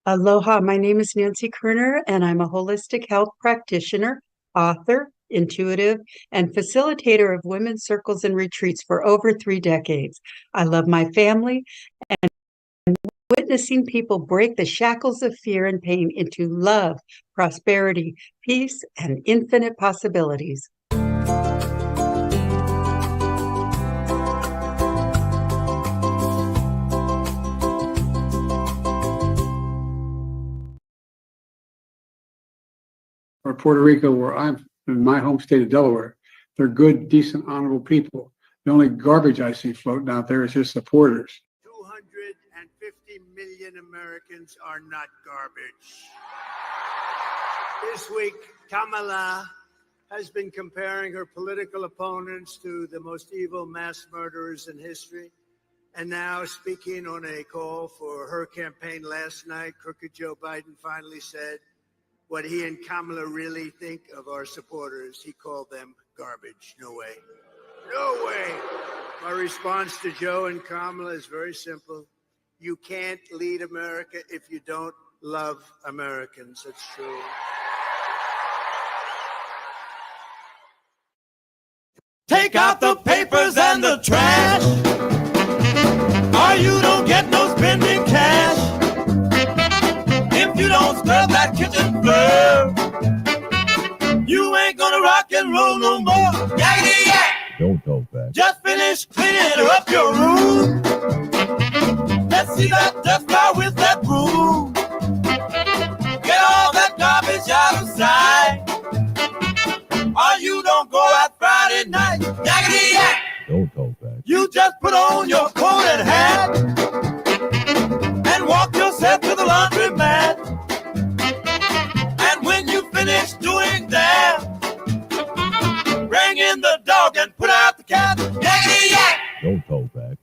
Aloha, my name is Nancy Kerner, and I'm a holistic health practitioner, author, intuitive, and facilitator of women's circles and retreats for over 3 decades. I love my family and witnessing people break the shackles of fear and pain into love, prosperity, peace, and infinite possibilities. Or Puerto Rico, where I'm in my home state of Delaware, they're good, decent, honorable people. The only garbage I see floating out there is just supporters. 250 million Americans are not garbage. This week, Kamala has been comparing her political opponents to the most evil mass murderers in history. And now, speaking on a call for her campaign last night, crooked Joe Biden finally said what he and Kamala really think of our supporters. He called them garbage. No way. No way. My response to Joe and Kamala is very simple. You can't lead America if you don't love Americans. That's true. Take out the papers and the trash, or you don't get no spending cash. If you don't scrub that kitchen floor, you ain't gonna rock and roll no more. Yakety yak! Don't talk back. Just finish cleaning up your room. Let's see that dust fly with that broom. Get all that garbage out of sight, or you don't go out Friday night. Yakety yak! Don't talk back. You just put on your coat and hat and walk yourself to the laundromat. And when you finish doing that, bring in the dog and put out the cat. Yakety yak! Don't talk back.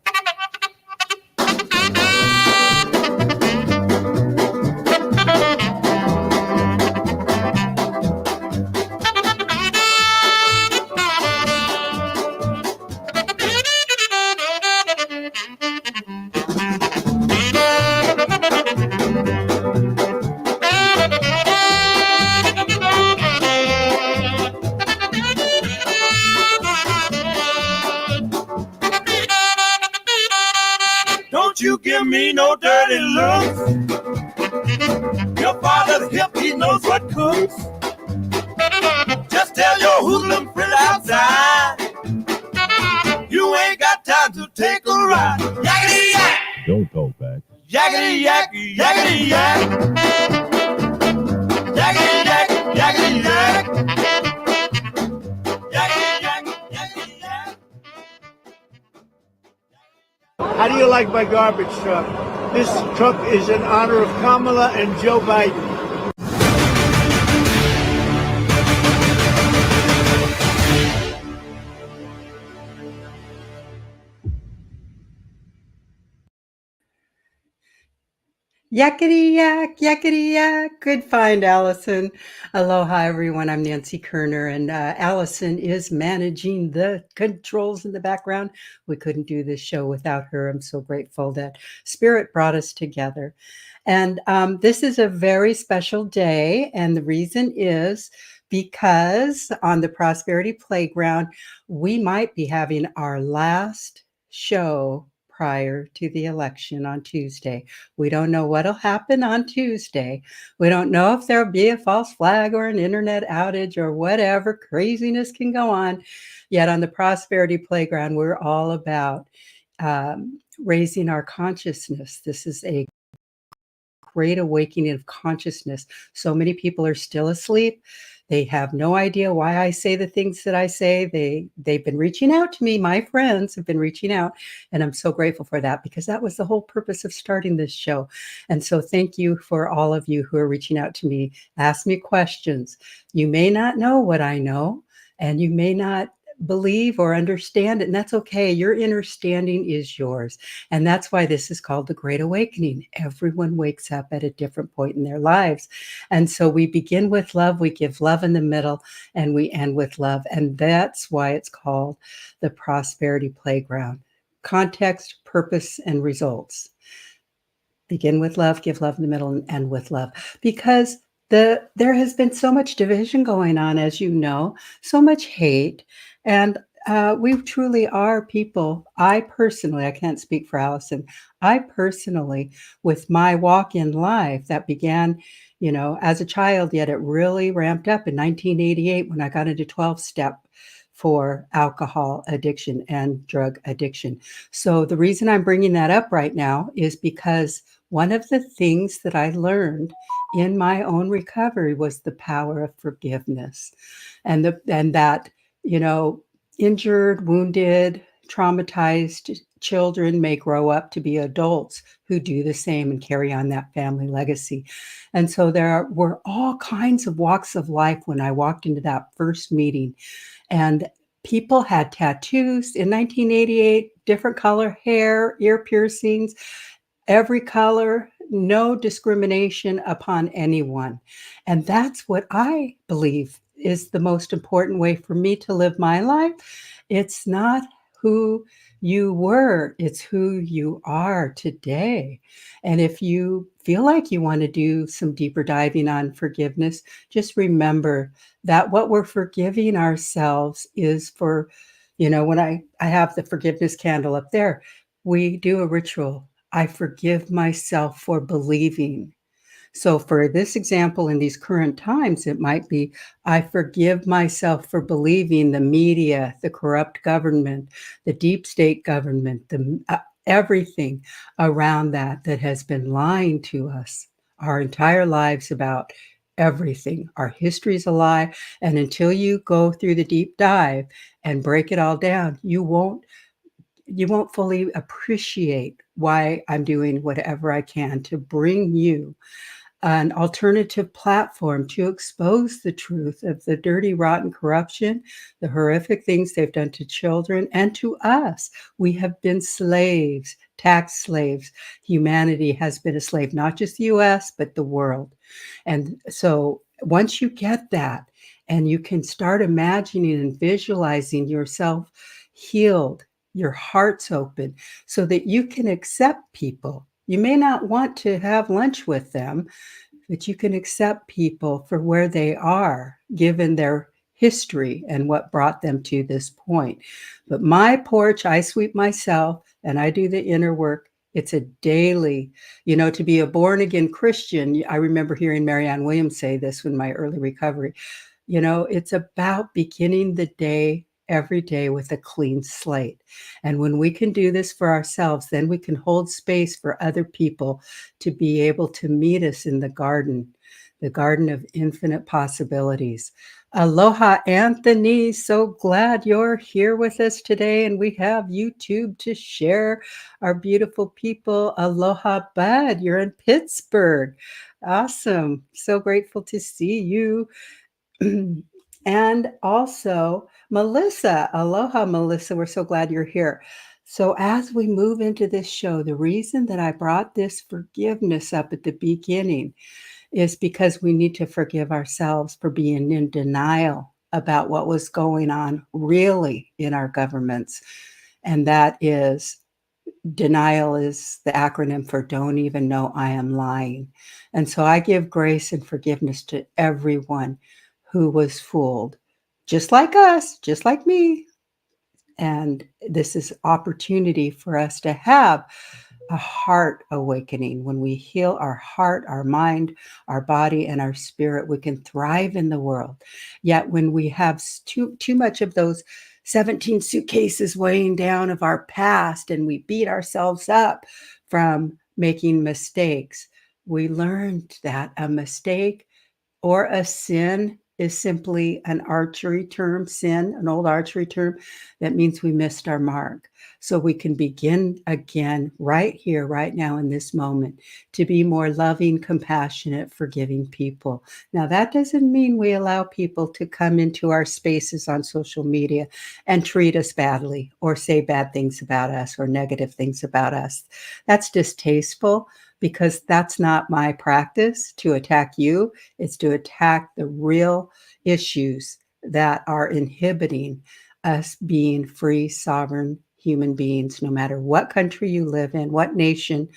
Don't you give me no dirty looks. Your father's hip, he knows what cooks. Just tell your hoodlum friend outside, you ain't got time to take a ride. Yakety yak! Don't talk back. Yakety yak, yakety yak. Yakety yak, yakety yak. Yakety yak, yakety yak. How do you like my garbage truck? This truck is in honor of Kamala and Joe Biden. Yakety yak, yakety yak. Good find, Allison. Aloha, everyone. I'm Nancy Kerner, and Allison is managing the controls in the background. We couldn't do this show without her. I'm so grateful that Spirit brought us together. And this is a very special day, and the reason is because on the Prosperity Playground, we might be having our last show prior to the election on Tuesday. We don't know what'll happen on Tuesday. We don't know if there'll be a false flag or an internet outage or whatever craziness can go on. Yet on the Prosperity Playground, we're all about raising our consciousness. This is a great awakening of consciousness. So many people are still asleep. They have no idea why I say the things that I say. They've been reaching out to me. My friends have been reaching out, and I'm so grateful for that because that was the whole purpose of starting this show. And so thank you for all of you who are reaching out to me. Ask me questions. You may not know what I know, and you may not believe or understand it, and that's okay. Your understanding is yours. And that's why this is called the Great Awakening. Everyone wakes up at a different point in their lives. And so we begin with love, we give love in the middle, and we end with love. And that's why it's called the Prosperity Playground. Context, purpose, and results. Begin with love, give love in the middle, and end with love. Because there has been so much division going on, as you know, so much hate, and we truly are people. I personally, I can't speak for Allison. I personally, with my walk in life that began, as a child, yet it really ramped up in 1988 when I got into 12-step for alcohol addiction and drug addiction. So the reason I'm bringing that up right now is because one of the things that I learned in my own recovery was the power of forgiveness, and that, you know, injured, wounded, traumatized children may grow up to be adults who do the same and carry on that family legacy. And so were all kinds of walks of life when I walked into that first meeting, and people had tattoos in 1988, different color hair, ear piercings, every color, no discrimination upon anyone. And that's what I believe is the most important way for me to live my life. It's not who you were, it's who you are today. And if you feel like you want to do some deeper diving on forgiveness, just remember that what we're forgiving ourselves is for, when I have the forgiveness candle up there, we do a ritual. I forgive myself for believing. So, for this example, in these current times, it might be I forgive myself for believing the media, the corrupt government, the deep state government, everything around that has been lying to us our entire lives about everything. Our history is a lie. And until you go through the deep dive and break it all down, you won't fully appreciate why I'm doing whatever I can to bring you an alternative platform to expose the truth of the dirty, rotten corruption, the horrific things they've done to children and to us. We have been slaves, tax slaves. Humanity has been a slave, not just the US, but the world. And so once you get that, and you can start imagining and visualizing yourself healed, your heart's open, so that you can accept people. You may not want to have lunch with them, but you can accept people for where they are, given their history and what brought them to this point. But my porch, I sweep myself and I do the inner work. It's a daily, to be a born again Christian. I remember hearing Marianne Williams say this in my early recovery. It's about beginning the day every day with a clean slate. And when we can do this for ourselves, then we can hold space for other people to be able to meet us in the garden of infinite possibilities. Aloha, Anthony. So glad you're here with us today. And we have YouTube to share our beautiful people. Aloha, Bud. You're in Pittsburgh. Awesome. So grateful to see you. And also, Melissa. Aloha, Melissa. We're so glad you're here. So as we move into this show, the reason that I brought this forgiveness up at the beginning is because we need to forgive ourselves for being in denial about what was going on really in our governments. And that is, denial is the acronym for don't even know I am lying. And so I give grace and forgiveness to everyone who was fooled, just like us, just like me. And this is opportunity for us to have a heart awakening. When we heal our heart, our mind, our body, and our spirit, we can thrive in the world. Yet when we have too much of those 17 suitcases weighing down of our past and we beat ourselves up from making mistakes, we learned that a mistake or a sin is simply an archery term, sin, an old archery term that means we missed our mark. So we can begin again right here, right now in this moment to be more loving, compassionate, forgiving people. Now, that doesn't mean we allow people to come into our spaces on social media and treat us badly or say bad things about us or negative things about us. That's distasteful, because that's not my practice to attack you. It's to attack the real issues that are inhibiting us being free, sovereign human beings, no matter what country you live in, what nation,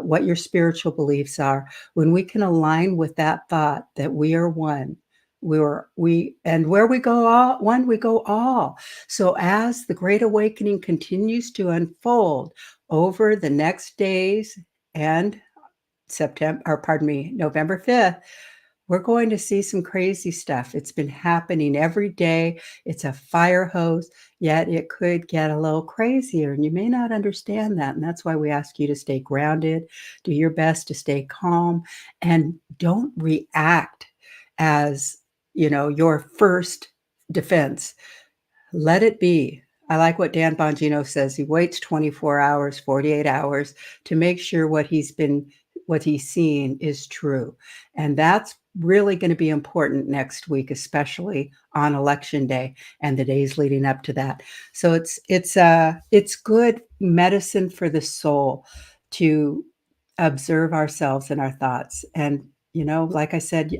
what your spiritual beliefs are, when we can align with that thought that we are one, and where we go all one, we go all. So as the Great Awakening continues to unfold over the next days and November 5th, we're going to see some crazy stuff. It's been happening every day. It's a fire hose, yet it could get a little crazier, and you may not understand that. And that's why we ask you to stay grounded, do your best to stay calm, and don't react as, your first defense. Let it be. I like what Dan Bongino says. He waits 24 hours, 48 hours to make sure what he's seeing is true. And that's really going to be important next week, especially on election day and the days leading up to that. So it's good medicine for the soul to observe ourselves and our thoughts. And, like I said,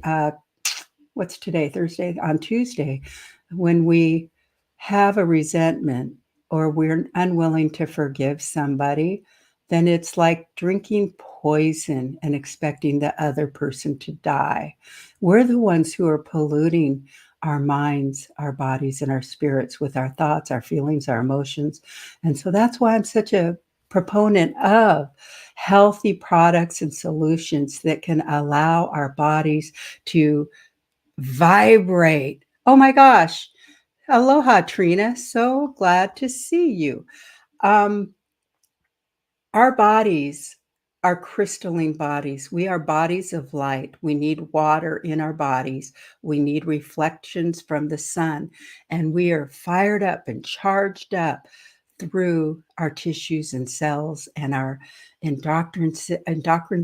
what's today? Thursday. On Tuesday, when we have a resentment or we're unwilling to forgive somebody, then it's like drinking poison and expecting the other person to die. We're the ones who are polluting our minds, our bodies, and our spirits with our thoughts, our feelings, our emotions. And so that's why I'm such a proponent of healthy products and solutions that can allow our bodies to vibrate. Oh my gosh. Aloha, Trina. So glad to see you. Our bodies are crystalline bodies. We are bodies of light. We need water in our bodies. We need reflections from the sun. And we are fired up and charged up through our tissues and cells and our endocrine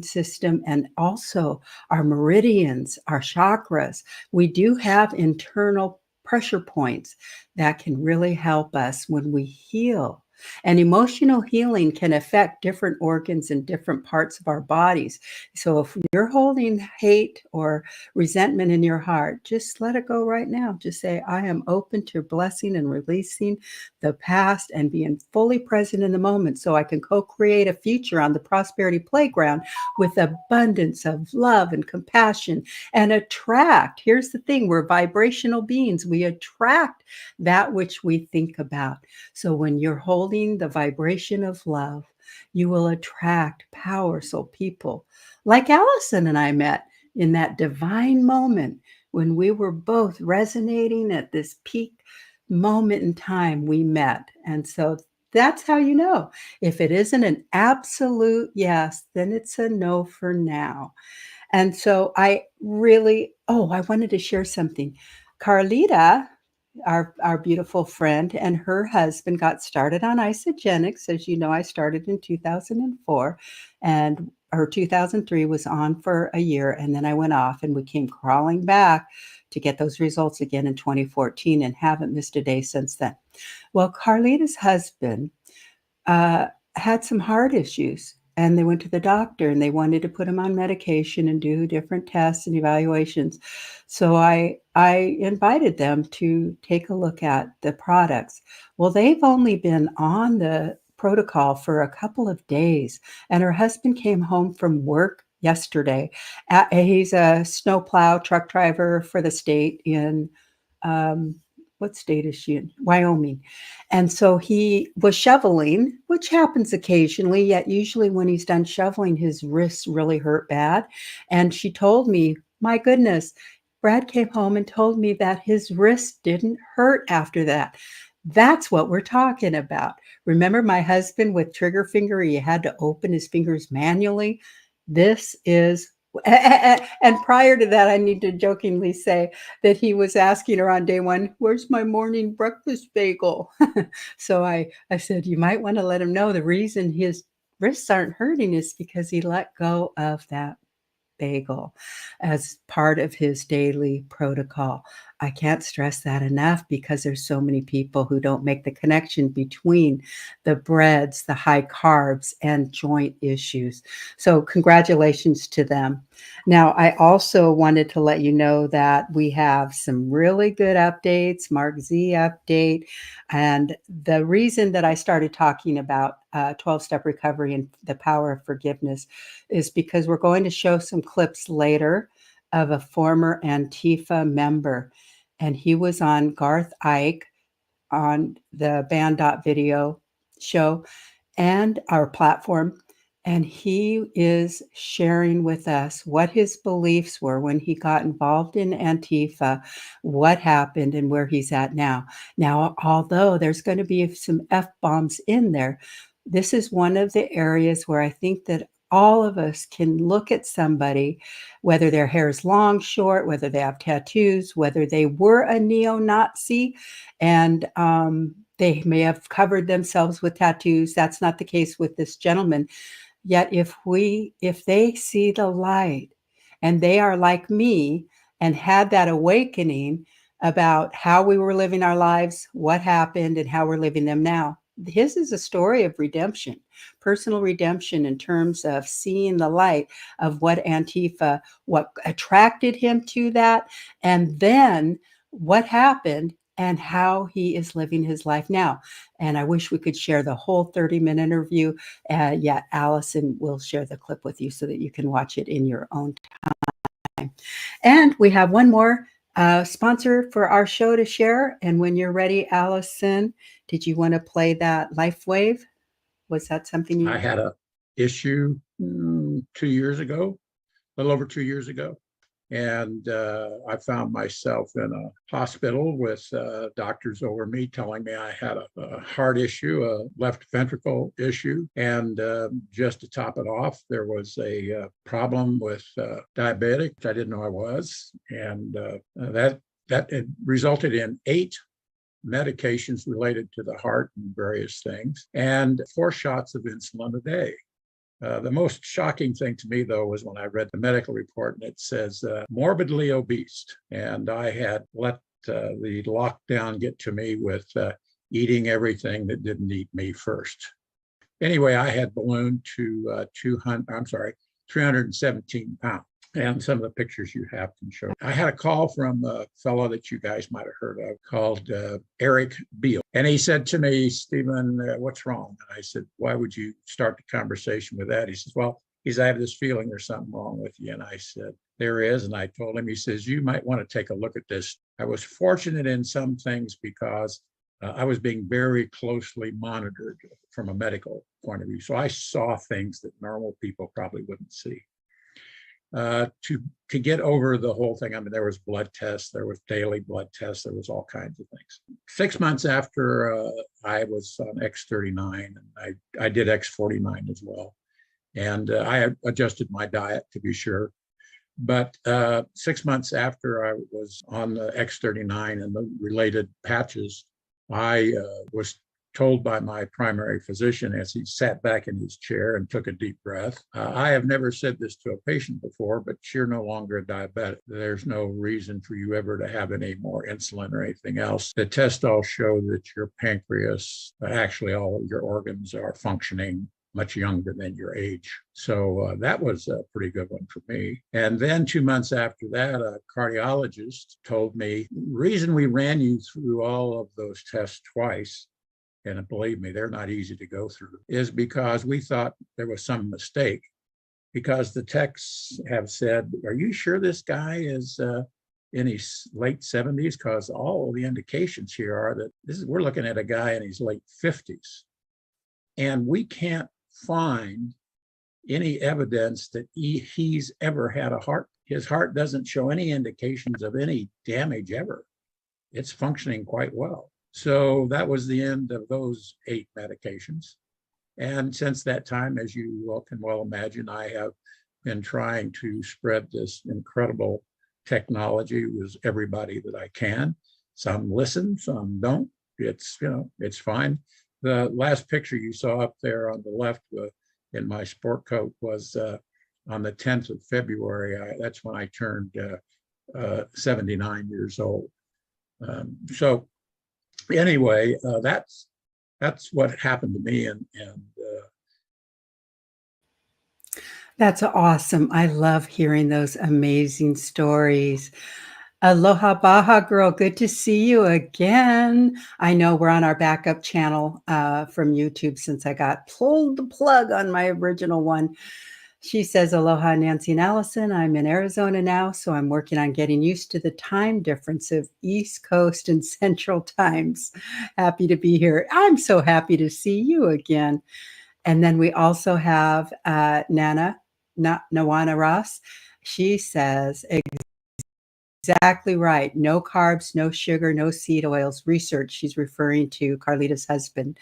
system, and also our meridians, our chakras. We do have internal pressure points that can really help us when we heal. And emotional healing can affect different organs and different parts of our bodies. So if you're holding hate or resentment in your heart, just let it go right now. Just say, I am open to blessing and releasing the past and being fully present in the moment so I can co-create a future on the prosperity playground with abundance of love and compassion and attract. Here's the thing, we're vibrational beings. We attract that which we think about. So when you're holding the vibration of love, you will attract powerful people like Allison and I met in that divine moment when we were both resonating at this peak moment in time. We met. And so that's how you know. If it isn't an absolute yes, then it's a no for now. And so I wanted to share something. Carlita, our beautiful friend, and her husband got started on isogenics. As you know, I started in 2004, and or 2003 was on for a year, and then I went off, and we came crawling back to get those results again in 2014, and haven't missed a day since then. Well, Carlita's husband had some heart issues, and they went to the doctor and they wanted to put him on medication and do different tests and evaluations. So I invited them to take a look at the products. Well, they've only been on the protocol for a couple of days, and her husband came home from work yesterday. He's a snowplow truck driver for the state in what state is she in? Wyoming. And so he was shoveling, which happens occasionally, yet usually when he's done shoveling, his wrists really hurt bad. And she told me, my goodness, Brad came home and told me that his wrist didn't hurt after that. That's what we're talking about. Remember my husband with trigger finger, he had to open his fingers manually? This is, and prior to that, I need to jokingly say that he was asking her on day one, where's my morning breakfast bagel? So I said, you might want to let him know the reason his wrists aren't hurting is because he let go of that bagel as part of his daily protocol. I can't stress that enough because there's so many people who don't make the connection between the breads, the high carbs, and joint issues. So congratulations to them. Now, I also wanted to let you know that we have some really good updates, Mark Z update. And the reason that I started talking about 12-step recovery and the power of forgiveness is because we're going to show some clips later of a former Antifa member. And he was on Garth Ike on the band.video show and our platform. And he is sharing with us what his beliefs were when he got involved in Antifa, what happened, and where he's at now. Now, although there's going to be some F-bombs in there, this is one of the areas where I think that all of us can look at somebody, whether their hair is long, short, whether they have tattoos, whether they were a neo-Nazi, and they may have covered themselves with tattoos. That's not the case with this gentleman. Yet if they see the light and they are like me and had that awakening about how we were living our lives, what happened, and how we're living them now. His is a story of redemption, personal redemption in terms of seeing the light of what Antifa, what attracted him to that, and then what happened and how he is living his life now. And I wish we could share the whole 30-minute interview. Yet Allison will share the clip with you so that you can watch it in your own time. And we have one more sponsor for our show to share. And when you're ready, Allison, did you want to play that Life Wave? Was that something you... I had a issue 2 years ago, a little over 2 years ago. And I found myself in a hospital with doctors over me telling me I had a heart issue, a left ventricle issue. And just to top it off, there was a problem with diabetic, which I didn't know I was. And that it resulted in 8 medications related to the heart and various things, and 4 shots of insulin a day. The most shocking thing to me, though, was when I read the medical report and it says morbidly obese. And I had let the lockdown get to me with eating everything that didn't eat me first. Anyway, I had ballooned to 317 pounds. And some of the pictures you have can show. I had a call from a fellow that you guys might have heard of called Eric Beal. And he said to me, Stephen, what's wrong? And I said, why would you start the conversation with that? He says, well, I have this feeling there's something wrong with you. And I said, there is. And I told him, he says, you might want to take a look at this. I was fortunate in some things because I was being very closely monitored from a medical point of view. So I saw things that normal people probably wouldn't see. To get over the whole thing, I mean, there was blood tests, there was daily blood tests, there was all kinds of things. 6 months after I was on X39, and I did X49 as well. And I adjusted my diet to be sure. But 6 months after I was on the X39 and the related patches, I was told by my primary physician as he sat back in his chair and took a deep breath, I have never said this to a patient before, but you're no longer a diabetic. There's no reason for you ever to have any more insulin or anything else. The tests all show that your pancreas, actually all of your organs are functioning much younger than your age. So that was a pretty good one for me. And then 2 months after that, a cardiologist told me, the reason we ran you through all of those tests twice, and believe me, they're not easy to go through, is because we thought there was some mistake. Because the techs have said, are you sure this guy is in his late 70s? Because all of the indications here are that we're looking at a guy in his late 50s. And we can't find any evidence that he's ever had a heart. His heart doesn't show any indications of any damage ever. It's functioning quite well. So that was the end of those 8 medications. And since that time, as you can well imagine, I have been trying to spread this incredible technology with everybody that I can. Some listen, some don't. It's, it's fine. The last picture you saw up there on the left in my sport coat was on the 10th of February. That's when I turned 79 years old. So anyway, that's what happened to me, and That's awesome. I love hearing those amazing stories. Aloha Baja girl, good to see you again. I know we're on our backup channel from YouTube since I got pulled the plug on my original one. She says, Aloha, Nancy and Allison. I'm in Arizona now, so I'm working on getting used to the time difference of East Coast and Central times. Happy to be here. I'm so happy to see you again. And then we also have Nawana Ross. She says, exactly right. No carbs, no sugar, no seed oils. Research. She's referring to Carlita's husband.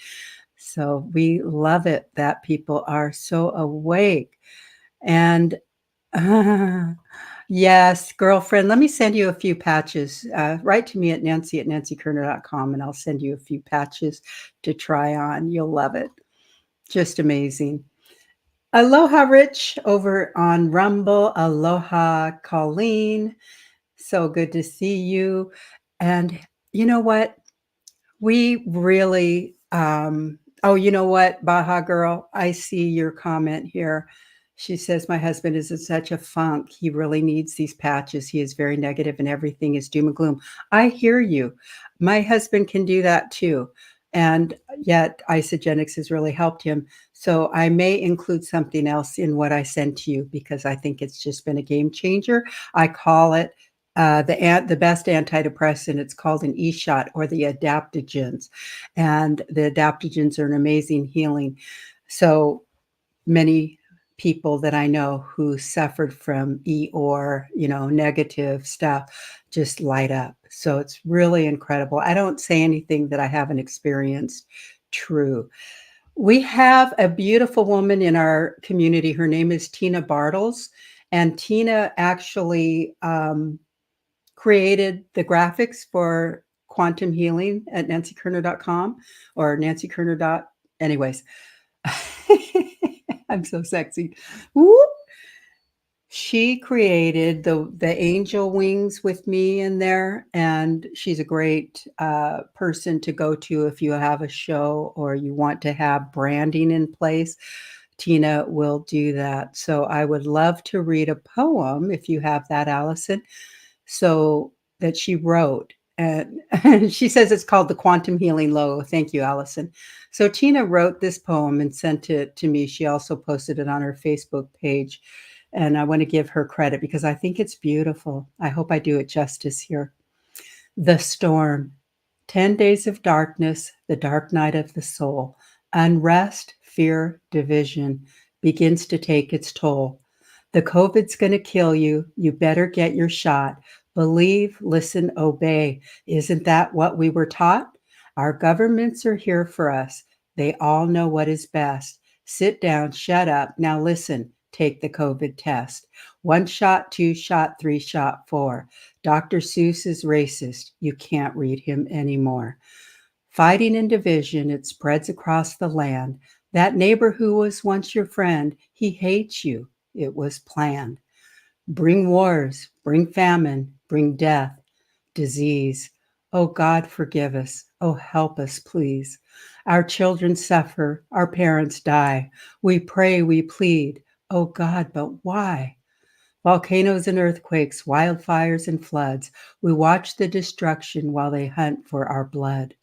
So we love it that people are so awake. And yes, girlfriend, let me send you a few patches. Write to me at nancy@nancykerner.com and I'll send you a few patches to try on. You'll love it. Just amazing. Aloha, Rich, over on Rumble. Aloha, Colleen. So good to see you. And you know what? We really, oh, you know what, Baja girl? I see your comment here. She says, my husband is in such a funk. He really needs these patches. He is very negative and everything is doom and gloom. I hear you. My husband can do that too. And yet Isogenics has really helped him. So I may include something else in what I send to you because I think it's just been a game changer. I call it the best antidepressant. It's called an E-shot or the adaptogens. And the adaptogens are an amazing healing. So many people that I know who suffered from or negative stuff just light up. So it's really incredible. I don't say anything that I haven't experienced. True. We have a beautiful woman in our community. Her name is Tina Bartles. And Tina actually created the graphics for quantum healing at nancykerner.com or nancykerner. Anyways, I'm so sexy. Whoop. She created the angel wings with me in there, and she's a great person to go to if you have a show or you want to have branding in place. Tina will do that. So I would love to read a poem if you have that, Allison, so that she wrote. And she says it's called the Quantum Healing Logo. Thank you, Allison. So Tina wrote this poem and sent it to me. She also posted it on her Facebook page. And I want to give her credit because I think it's beautiful. I hope I do it justice here. The storm, 10 days of darkness, the dark night of the soul. Unrest, fear, division begins to take its toll. The COVID's going to kill you. You better get your shot. Believe, listen, obey. Isn't that what we were taught? Our governments are here for us. They all know what is best. Sit down, shut up. Now listen, take the COVID test. 1 shot, 2 shot, 3 shot, 4. Dr. Seuss is racist. You can't read him anymore. Fighting and division, it spreads across the land. That neighbor who was once your friend, he hates you. It was planned. Bring wars, bring famine, bring death, disease. Oh God, forgive us. Oh, help us, please. Our children suffer. Our parents die. We pray, we plead. Oh God, but why? Volcanoes and earthquakes, wildfires and floods. We watch the destruction while they hunt for our blood.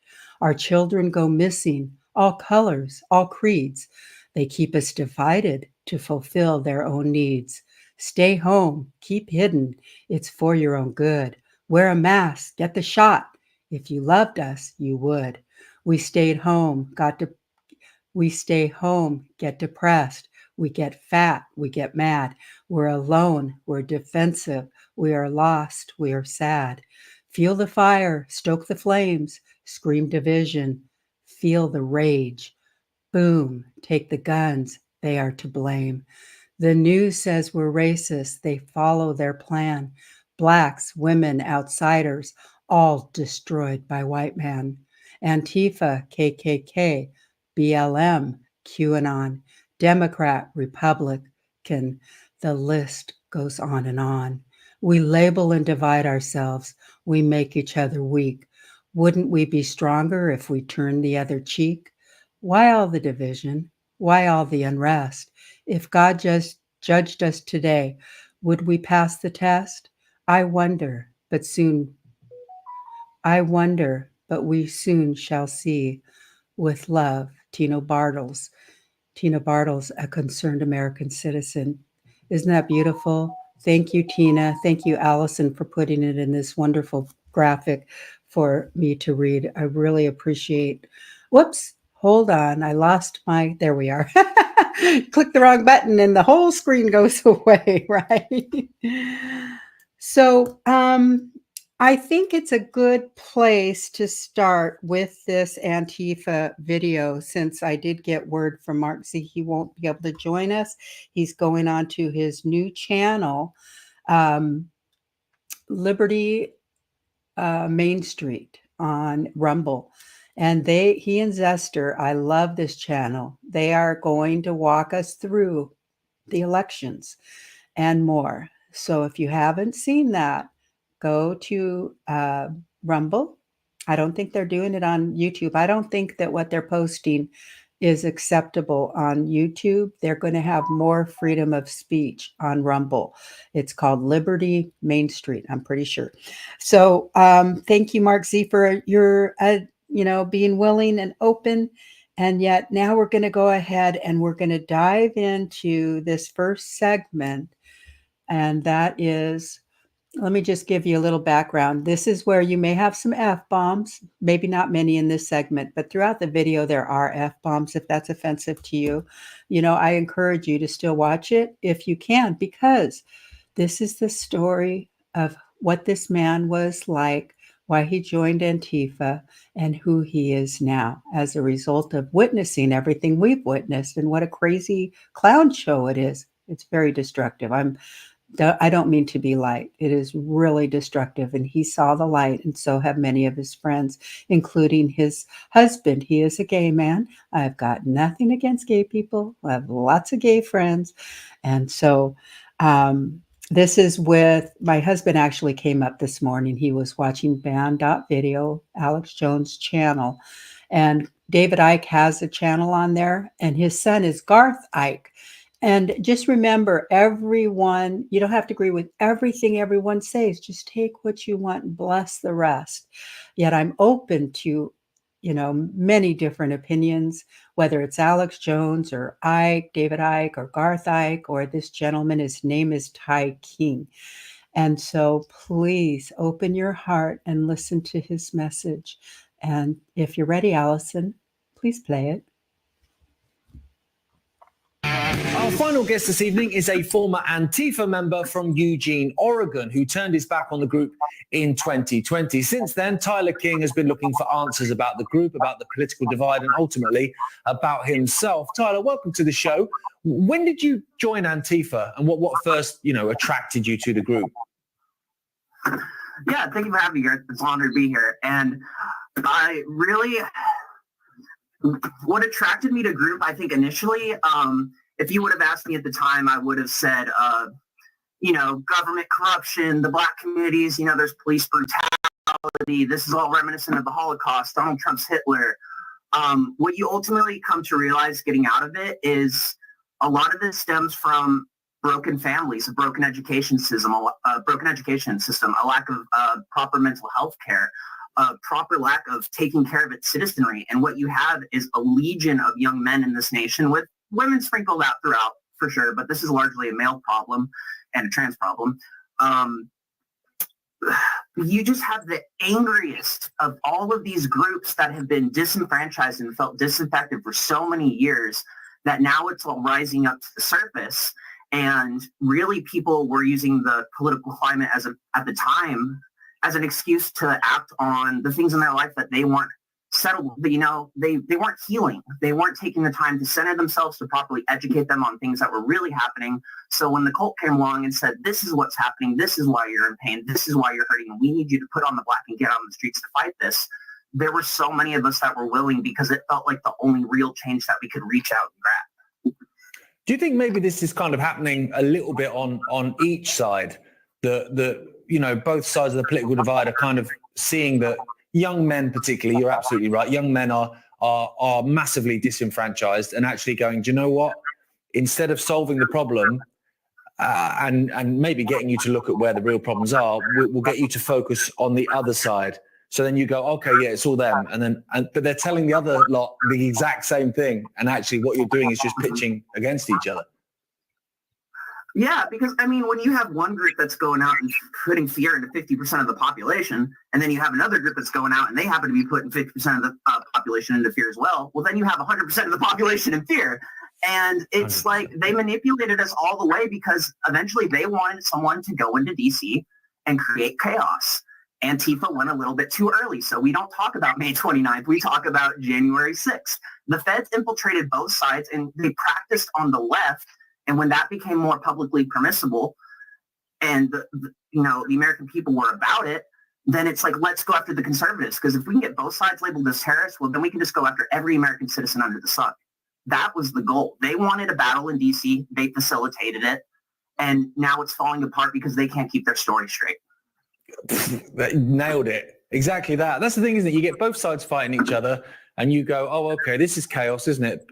Our children go missing, all colors, all creeds. They keep us divided to fulfill their own needs. Stay home, keep hidden. It's for your own good. Wear a mask, get the shot. If you loved us, you would. We stayed home, we stay home, get depressed. We get fat, we get mad. We're alone, we're defensive. We are lost, we are sad. Feel the fire, stoke the flames, scream division. Feel the rage. Boom, take the guns, they are to blame. The news says we're racist, they follow their plan. Blacks, women, outsiders, all destroyed by white man. Antifa, KKK, BLM, QAnon, Democrat, Republican, the list goes on and on. We label and divide ourselves. We make each other weak. Wouldn't we be stronger if we turned the other cheek? Why all the division? Why all the unrest? If God just judged us today, would we pass the test? I wonder, but soon I wonder, but we soon shall see. With love, Tina Bartles. Tina Bartles, a concerned American citizen. Isn't that beautiful? Thank you, Tina. Thank you, Allison, for putting it in this wonderful graphic for me to read. I really appreciate. Whoops, hold on. I lost my, there we are. Click the wrong button and the whole screen goes away, right? So, I think it's a good place to start with this Antifa video since I did get word from Mark Z he won't be able to join us. He's going on to his new channel, Liberty Main Street on Rumble. And he and Zester, I love this channel. They are going to walk us through the elections and more. So if you haven't seen that, go to Rumble. I don't think they're doing it on YouTube. I don't think that what they're posting is acceptable on YouTube. They're going to have more freedom of speech on Rumble. It's called Liberty Main Street, I'm pretty sure. So thank you, Mark Z, for your, being willing and open. And yet now we're going to go ahead and we're going to dive into this first segment. And that is, let me just give you a little background. This is where you may have some F-bombs, maybe not many in this segment, but throughout the video, there are F-bombs if that's offensive to you. I encourage you to still watch it if you can, because this is the story of what this man was like, why he joined Antifa, and who he is now as a result of witnessing everything we've witnessed and what a crazy clown show it is. It's very destructive. I don't mean to be light. It is really destructive. And he saw the light, and so have many of his friends, including his husband. He is a gay man. I've got nothing against gay people. I have lots of gay friends. And so this is with my husband actually came up this morning. He was watching Band.video, Alex Jones' channel. And David Icke has a channel on there, and his son is Garth Icke. And just remember, everyone, you don't have to agree with everything everyone says. Just take what you want and bless the rest. Yet I'm open to, many different opinions, whether it's Alex Jones or Icke, David Icke, or Garth Icke, or this gentleman, his name is Ty King. And so please open your heart and listen to his message. And if you're ready, Allison, please play it. Our final guest this evening is a former Antifa member from Eugene, Oregon, who turned his back on the group in 2020. Since then, Tyler King has been looking for answers about the group, about the political divide, and ultimately about himself. Tyler, welcome to the show. When did you join Antifa, and what first, attracted you to the group? Yeah, thank you for having me here. It's an honor to be here. And what attracted me to group, I think initially, if you would have asked me at the time, I would have said, government corruption, the black communities, there's police brutality. This is all reminiscent of the Holocaust, Donald Trump's Hitler. What you ultimately come to realize getting out of it is a lot of this stems from broken families, a broken education system, a lack of proper mental health care, a proper lack of taking care of its citizenry. And what you have is a legion of young men in this nation, with women sprinkled out throughout for sure, but this is largely a male problem and a trans problem. You just have the angriest of all of these groups that have been disenfranchised and felt disaffected for so many years that now it's all rising up to the surface. And really people were using the political climate at the time as an excuse to act on the things in their life that they weren't settled. They weren't healing. They weren't taking the time to center themselves, to properly educate them on things that were really happening. So when the cult came along and said, this is what's happening, this is why you're in pain, this is why you're hurting, and we need you to put on the black and get on the streets to fight this, there were so many of us that were willing, because it felt like the only real change that we could reach out and grab. Do you think maybe this is kind of happening a little bit on each side? both sides of the political divide are kind of seeing that young men, particularly, you're absolutely right. Young men are massively disenfranchised and actually going, do you know what? Instead of solving the problem and maybe getting you to look at where the real problems are, we'll get you to focus on the other side. So then you go, okay, yeah, it's all them. But they're telling the other lot the exact same thing. And actually what you're doing is just pitching against each other. Yeah, because, I mean, when you have one group that's going out and putting fear into 50% of the population, and then you have another group that's going out and they happen to be putting 50% of the population into fear as well, then you have 100% of the population in fear. And it's 100%. Like they manipulated us all the way because eventually they wanted someone to go into D.C. and create chaos. Antifa went a little bit too early, so we don't talk about May 29th. We talk about January 6th. The feds infiltrated both sides, and they practiced on the left. And when that became more publicly permissible and, the American people were about it, then it's like, let's go after the conservatives. Because if we can get both sides labeled as terrorists, then we can just go after every American citizen under the sun. That was the goal. They wanted a battle in D.C. They facilitated it. And now it's falling apart because they can't keep their story straight. Nailed it. Exactly that. That's the thing, isn't it? You get both sides fighting each other and you go, oh, okay, this is chaos, isn't it?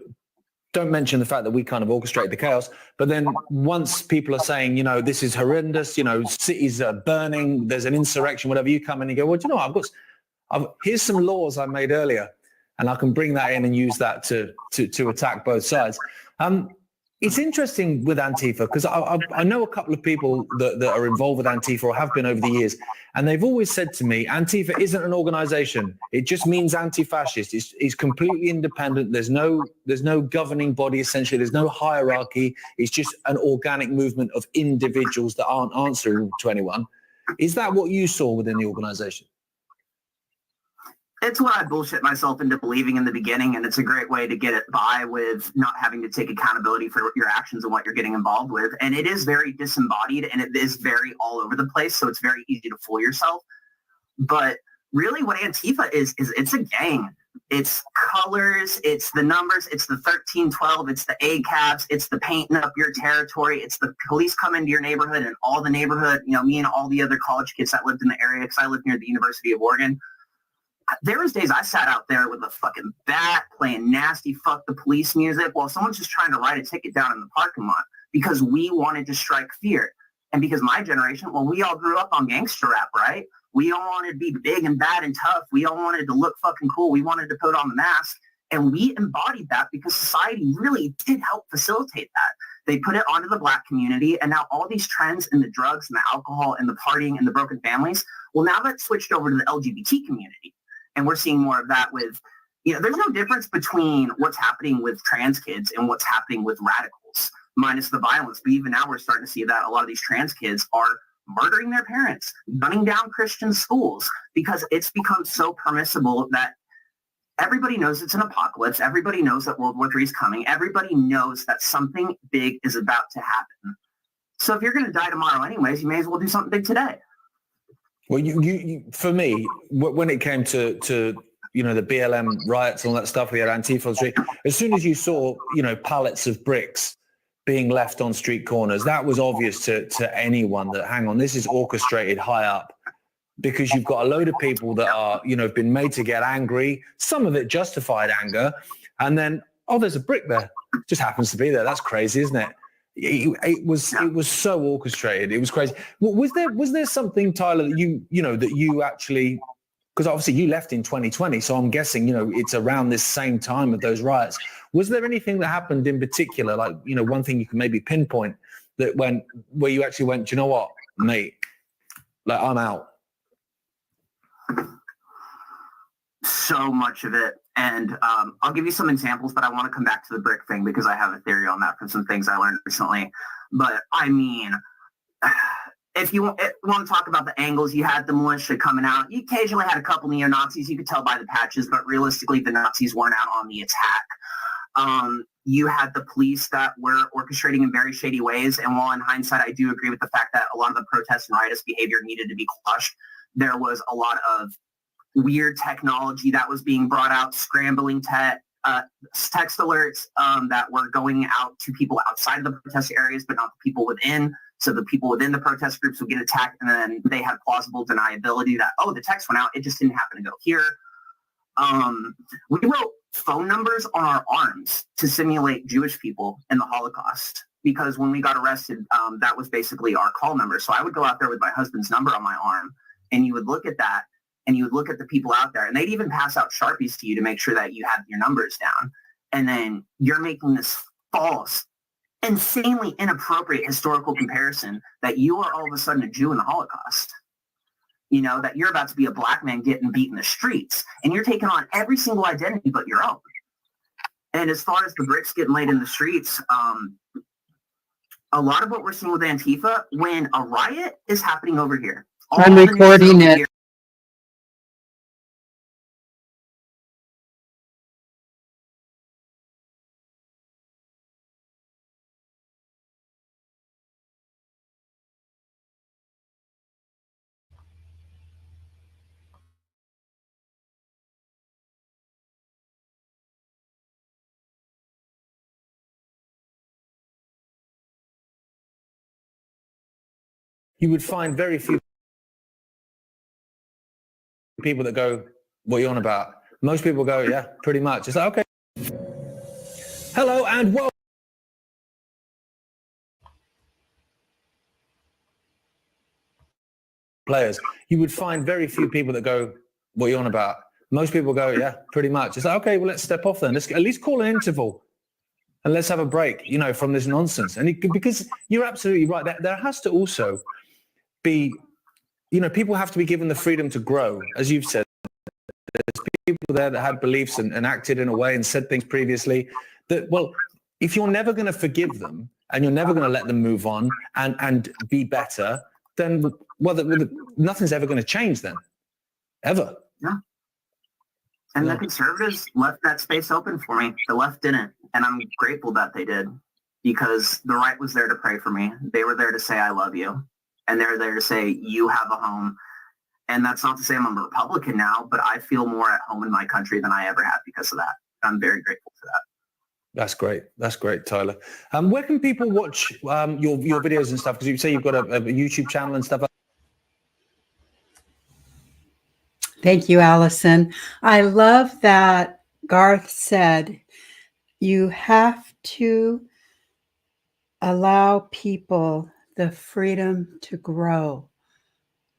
Don't mention the fact that we kind of orchestrate the chaos. But then once people are saying, this is horrendous, cities are burning, there's an insurrection, whatever, you come in and you go, well, here's some laws I made earlier, and I can bring that in and use that to attack both sides. It's interesting with Antifa because I know a couple of people that are involved with Antifa or have been over the years, and they've always said to me, Antifa isn't an organization. It just means anti-fascist. It's completely independent. There's no governing body, essentially. There's no hierarchy. It's just an organic movement of individuals that aren't answering to anyone. Is that what you saw within the organization? It's what I bullshit myself into believing in the beginning, and it's a great way to get it by with not having to take accountability for your actions and what you're getting involved with. And it is very disembodied, and it is very all over the place, so it's very easy to fool yourself. But really what Antifa is it's a gang. It's colors, it's the numbers, it's the 1312, it's the ACABs, it's the painting up your territory, it's the police come into your neighborhood and all the neighborhood, me and all the other college kids that lived in the area, because I lived near the University of Oregon. There was days I sat out there with a fucking bat playing nasty fuck the police music while someone's just trying to write a ticket down in the parking lot because we wanted to strike fear. And because my generation, we all grew up on gangster rap, right? We all wanted to be big and bad and tough. We all wanted to look fucking cool. We wanted to put on the mask. And we embodied that because society really did help facilitate that. They put it onto the Black community. And now all these trends in the drugs and the alcohol and the partying and the broken families, now that's switched over to the LGBT community. And we're seeing more of that with, there's no difference between what's happening with trans kids and what's happening with radicals, minus the violence. But even now we're starting to see that a lot of these trans kids are murdering their parents, gunning down Christian schools, because it's become so permissible that everybody knows it's an apocalypse. Everybody knows that World War III is coming. Everybody knows that something big is about to happen. So if you're going to die tomorrow anyways, you may as well do something big today. Well, you for me, when it came to the BLM riots and all that stuff, we had Antifa on the street. As soon as you saw, pallets of bricks being left on street corners, that was obvious to anyone that, hang on, this is orchestrated high up, because you've got a load of people that are, been made to get angry, some of it justified anger, and then, oh, there's a brick there. It just happens to be there. That's crazy, isn't it? It was so orchestrated. It was crazy. Was there something, Tyler, that you actually, because obviously you left in 2020, so I'm guessing it's around this same time of those riots. Was there anything that happened in particular, like one thing you can maybe pinpoint that where you actually went, do you know what, mate, like I'm out? So much of it. And I'll give you some examples, but I want to come back to the brick thing because I have a theory on that from some things I learned recently. But I mean, if you want to talk about the angles, you had the militia coming out. You occasionally had a couple neo-Nazis. You could tell by the patches, but realistically, the Nazis weren't out on the attack. You had the police that were orchestrating in very shady ways. And while in hindsight, I do agree with the fact that a lot of the protest and riotous behavior needed to be crushed, there was a lot of weird technology that was being brought out, scrambling text alerts that were going out to people outside of the protest areas, but not the people within. So the people within the protest groups would get attacked, and then they had plausible deniability that, oh, the text went out. It just didn't happen to go here. We wrote phone numbers on our arms to simulate Jewish people in the Holocaust, because when we got arrested, that was basically our call number. So I would go out there with my husband's number on my arm, and you would look at that, and you would look at the people out there, and they'd even pass out Sharpies to you to make sure that you have your numbers down. And then you're making this false, insanely inappropriate historical comparison that you are all of a sudden a Jew in the Holocaust. You know, that you're about to be a black man getting beat in the streets, and you're taking on every single identity but your own. And as far as the bricks getting laid in the streets, a lot of what we're seeing with Antifa, when a riot is happening over here. I'm recording it. You would find very few people that go, what are you on about? Most people go, yeah, pretty much. It's like, okay. Hello and welcome. Players. You would find very few people that go, what are you on about? Most people go, yeah, pretty much. It's like, okay, well, let's step off then. Let's at least call an interval and let's have a break, you know, from this nonsense. And because you're absolutely right. There has to also be, you know, people have to be given the freedom to grow. As you've said, there's people there that had beliefs and acted in a way and said things previously that, well, if you're never going to forgive them and you're never going to let them move on and be better, then, well, nothing's ever going to change then, ever. Yeah. And the conservatives left that space open for me. The left didn't. And I'm grateful that they did, because the right was there to pray for me. They were there to say, I love you. And they're there to say, you have a home. And that's not to say I'm a Republican now, but I feel more at home in my country than I ever have because of that. I'm very grateful for that. That's great. That's great, Tyler. Where can people watch your videos and stuff? Because you say you've got a YouTube channel and stuff. Thank you, Allison. I love that Garth said you have to allow people the freedom to grow,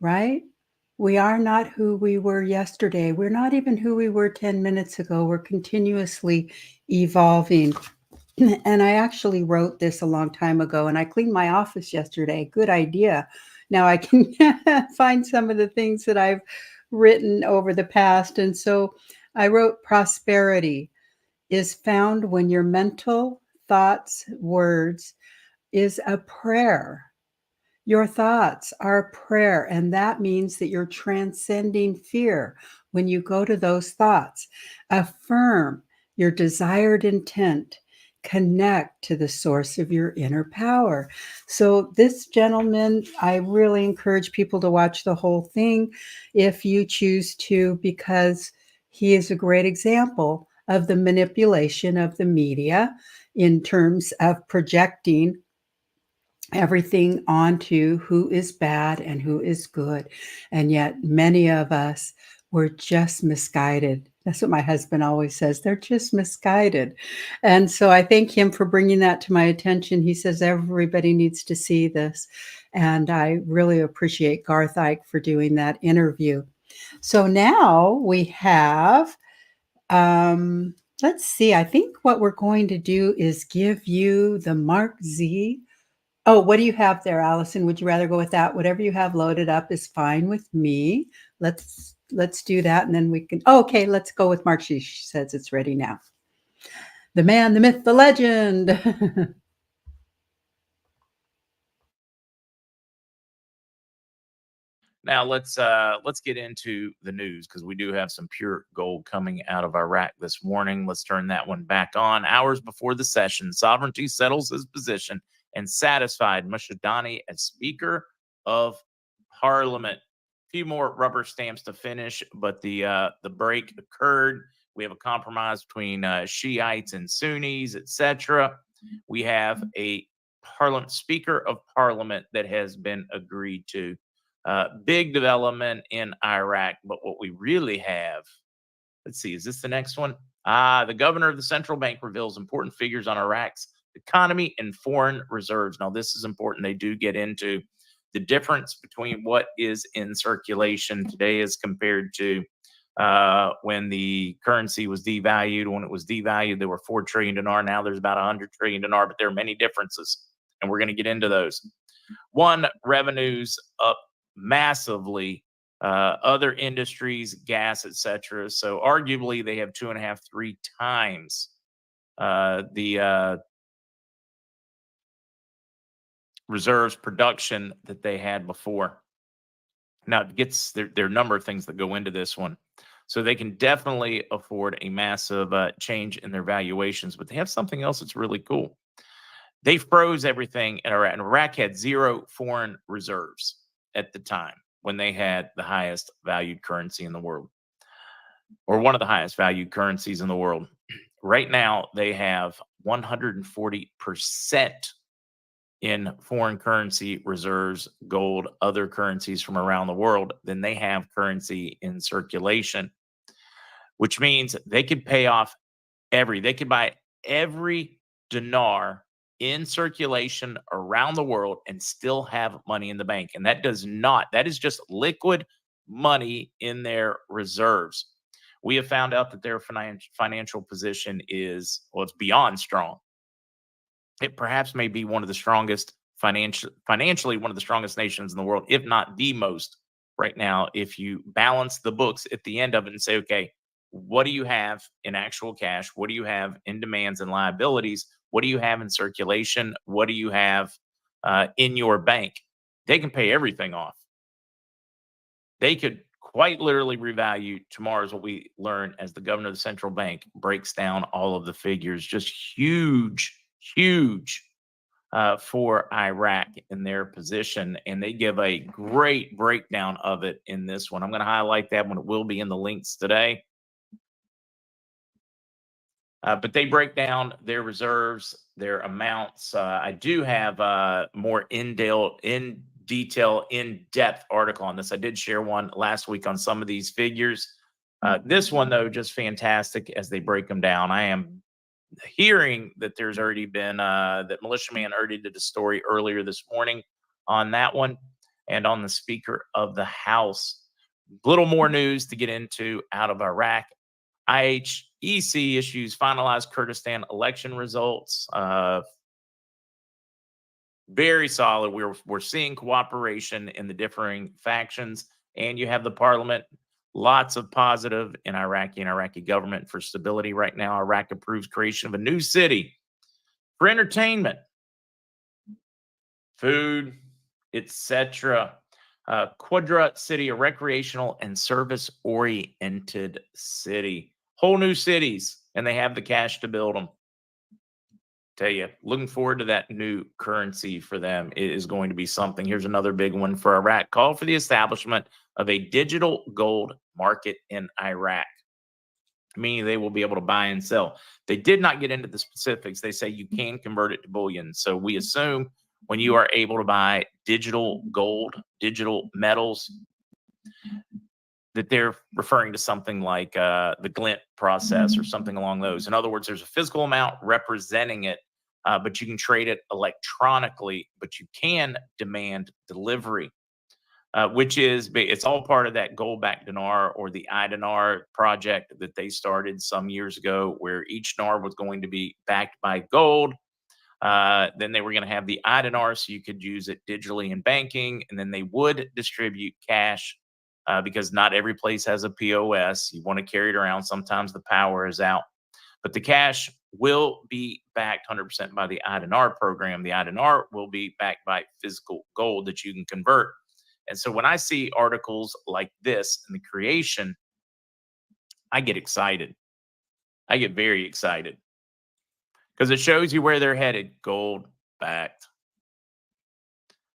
right? We are not who we were yesterday. We're not even who we were 10 minutes ago. We're continuously evolving. And I actually wrote this a long time ago, and I cleaned my office yesterday. Good idea. Now I can find some of the things that I've written over the past. And so I wrote, prosperity is found when your mental thoughts, words is a prayer. Your thoughts are a prayer, and that means that you're transcending fear when you go to those thoughts. Affirm your desired intent. Connect to the source of your inner power. So this gentleman, I really encourage people to watch the whole thing if you choose to, because he is a great example of the manipulation of the media in terms of projecting everything onto who is bad and who is good. And yet many of us were just misguided. That's what my husband always says. They're just misguided. And so I thank him for bringing that to my attention. He says everybody needs to see this. And I really appreciate Garth Ike for doing that interview. So now we have, let's see, I think what we're going to do is give you the Mark Z. Oh, what do you have there, Allison? Would you rather go with that? Whatever you have loaded up is fine with me. Let's do that, and then we can. Oh, okay, let's go with Mark. She says it's ready now. The man, the myth, the legend. Now let's get into the news, because we do have some pure gold coming out of Iraq this morning. Let's turn that one back on. Hours before the session, sovereignty settles his position and satisfied Mashadani as Speaker of Parliament. A few more rubber stamps to finish, but the break occurred. We have a compromise between Shiites and Sunnis, etc. We have a Speaker of Parliament that has been agreed to. Big development in Iraq, but what we really have, let's see, is this the next one? The governor of the central bank reveals important figures on Iraq's economy and foreign reserves. Now, this is important. They do get into the difference between what is in circulation today as compared to when the currency was devalued. When it was devalued, there were 4 trillion dinar. Now there's about 100 trillion dinar, but there are many differences, and we're going to get into those. One, revenues up massively. Other industries, gas, etc. So arguably, they have 2.5, 3 times the reserves production that they had before. Now, it gets there are a number of things that go into this one. So they can definitely afford a massive change in their valuations, but they have something else that's really cool. They froze everything in Iraq, and Iraq had 0 foreign reserves at the time when they had the highest valued currency in the world, or one of the highest valued currencies in the world. Right now, they have 140% in foreign currency reserves, gold, other currencies from around the world, than they have currency in circulation, which means they could pay off they could buy every dinar in circulation around the world and still have money in the bank. And that is just liquid money in their reserves. We have found out that their financial position is, well, it's beyond strong. It perhaps may be one of the strongest financially, one of the strongest nations in the world, if not the most right now. If you balance the books at the end of it and say, okay, what do you have in actual cash? What do you have in demands and liabilities? What do you have in circulation? What do you have in your bank? They can pay everything off. They could quite literally revalue tomorrow, is what we learn as the governor of the central bank breaks down all of the figures. Just huge for Iraq in their position. And they give a great breakdown of it in this one. I'm going to highlight that one. It will be in the links today. But they break down their reserves, their amounts. I do have more in-depth article on this. I did share one last week on some of these figures. This one, though, just fantastic as they break them down. I am hearing that there's already been, that Militiaman already did a story earlier this morning on that one, and on the Speaker of the House. Little more news to get into out of Iraq. IHEC issues finalized Kurdistan election results. Very solid. We're seeing cooperation in the differing factions, and you have the parliament. Lots of positive in Iraqi government for stability right now. Iraq approves creation of a new city for entertainment, food, etc. Quadra City, a recreational and service-oriented city. Whole new cities, and they have the cash to build them. Tell you, looking forward to that new currency for them. It is going to be something. Here's another big one for Iraq. Call for the establishment of a digital gold market in Iraq, meaning they will be able to buy and sell. They did not get into the specifics. They say you can convert it to bullion. So we assume when you are able to buy digital gold, digital metals, that they're referring to something like the glint process or something along those. In other words, there's a physical amount representing it, but you can trade it electronically, but you can demand delivery, it's all part of that gold-backed dinar, or the I-dinar project that they started some years ago, where each dinar was going to be backed by gold. Then they were going to have the I-dinar, so you could use it digitally in banking, and then they would distribute cash. Because not every place has a POS. You want to carry it around. Sometimes the power is out. But the cash will be backed 100% by the I-dinar program. The I-dinar will be backed by physical gold that you can convert. And so when I see articles like this in the creation, I get excited. I get very excited. Because it shows you where they're headed. Gold-backed.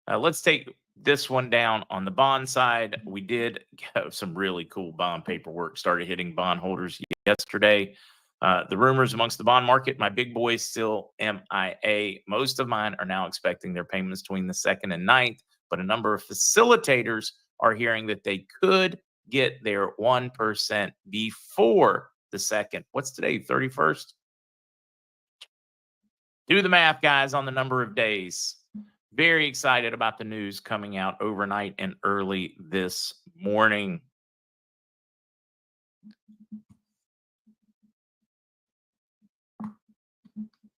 Let's take this one down on the bond side. We did have some really cool bond paperwork started hitting bondholders yesterday. The rumors amongst the bond market, my big boys still MIA. Most of mine are now expecting their payments between the 2nd and 9th, but a number of facilitators are hearing that they could get their 1% before the 2nd. What's today, 31st? Do the math, guys, on the number of days. Very excited about the news coming out overnight and early this morning.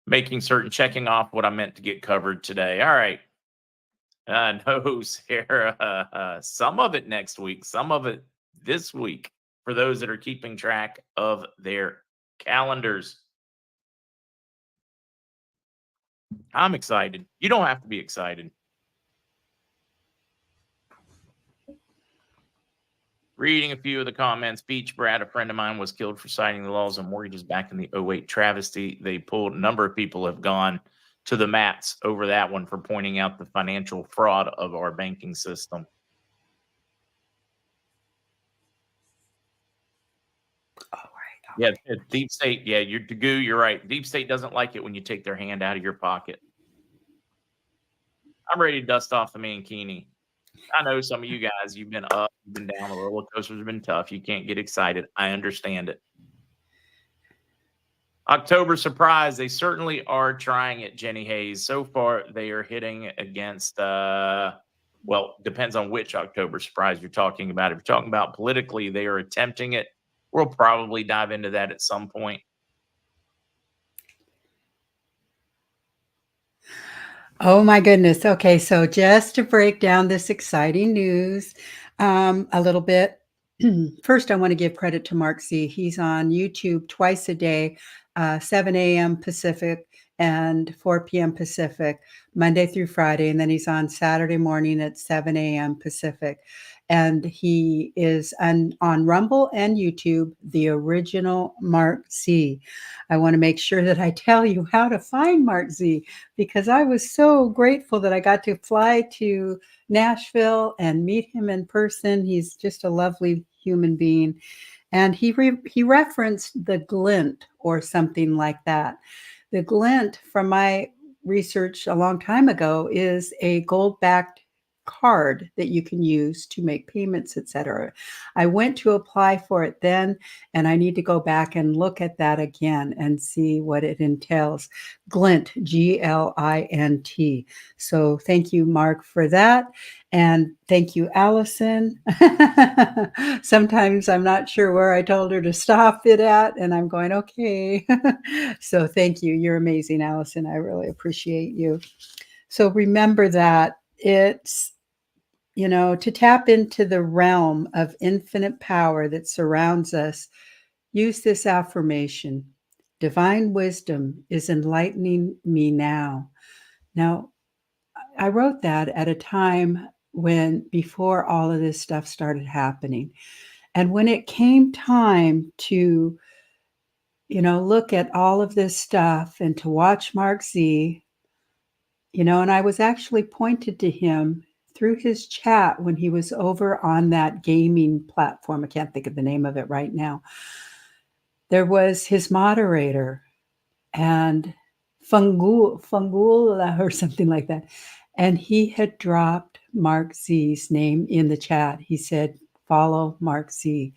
Making certain, checking off what I meant to get covered today. All right. No, Sarah. Some of it next week, some of it this week for those that are keeping track of their calendars. I'm excited. You don't have to be excited. Reading a few of the comments. Beach Brad, a friend of mine, was killed for citing the laws on mortgages back in the 08 travesty. They pulled, a number of people have gone to the mats over that one for pointing out the financial fraud of our banking system. Yeah, Deep State. Yeah, you're right. Deep State doesn't like it when you take their hand out of your pocket. I'm ready to dust off the mankini. I know some of you guys, you've been up, you've been down. The roller coasters have been tough. You can't get excited. I understand it. October surprise. They certainly are trying it, Jenny Hayes. So far, they are hitting against, well, depends on which October surprise you're talking about. If you're talking about politically, they are attempting it. We'll probably dive into that at some point. Oh my goodness. Okay, so just to break down this exciting news a little bit. First, I want to give credit to Mark Z. He's on YouTube twice a day, 7 a.m. Pacific and 4 p.m. Pacific, Monday through Friday. And then he's on Saturday morning at 7 a.m. Pacific. And he is on Rumble and YouTube, the original Mark Z. I want to make sure that I tell you how to find Mark Z, because I was so grateful that I got to fly to Nashville and meet him in person. He's just a lovely human being. And he referenced the glint or something like that. The glint, from my research a long time ago, is a gold-backed card that you can use to make payments, etc. I went to apply for it then, and I need to go back and look at that again and see what it entails. Glint, Glint. So thank you, Mark, for that. And thank you, Allison. Sometimes I'm not sure where I told her to stop it at, and I'm going, okay. So thank you. You're amazing, Allison. I really appreciate you. So remember that it's, to tap into the realm of infinite power that surrounds us, use this affirmation. Divine wisdom is enlightening me now. Now, I wrote that at a time before all of this stuff started happening. And when it came time to, look at all of this stuff and to watch Mark Z, and I was actually pointed to him through his chat when he was over on that gaming platform. I can't think of the name of it right now. There was his moderator and Fungula or something like that. And he had dropped Mark Z's name in the chat. He said, follow Mark Z.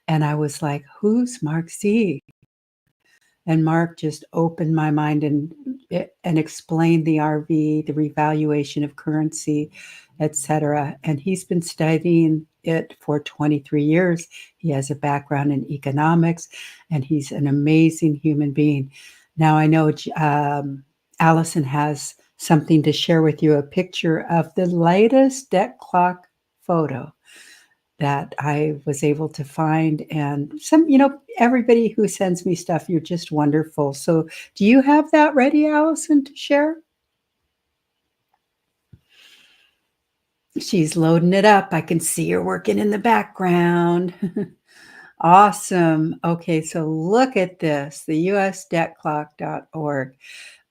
And I was like, who's Mark Z? And Mark just opened my mind and explained the RV, the revaluation of currency, etc. And he's been studying it for 23 years. He has a background in economics, and he's an amazing human being. Now, I know Allison has something to share with you, a picture of the latest debt clock photo that I was able to find. And some, everybody who sends me stuff, you're just wonderful. So do you have that ready, Allison, to share? She's loading it up. I can see her working in the background. Awesome. Okay, so look at this, the usdebtclock.org.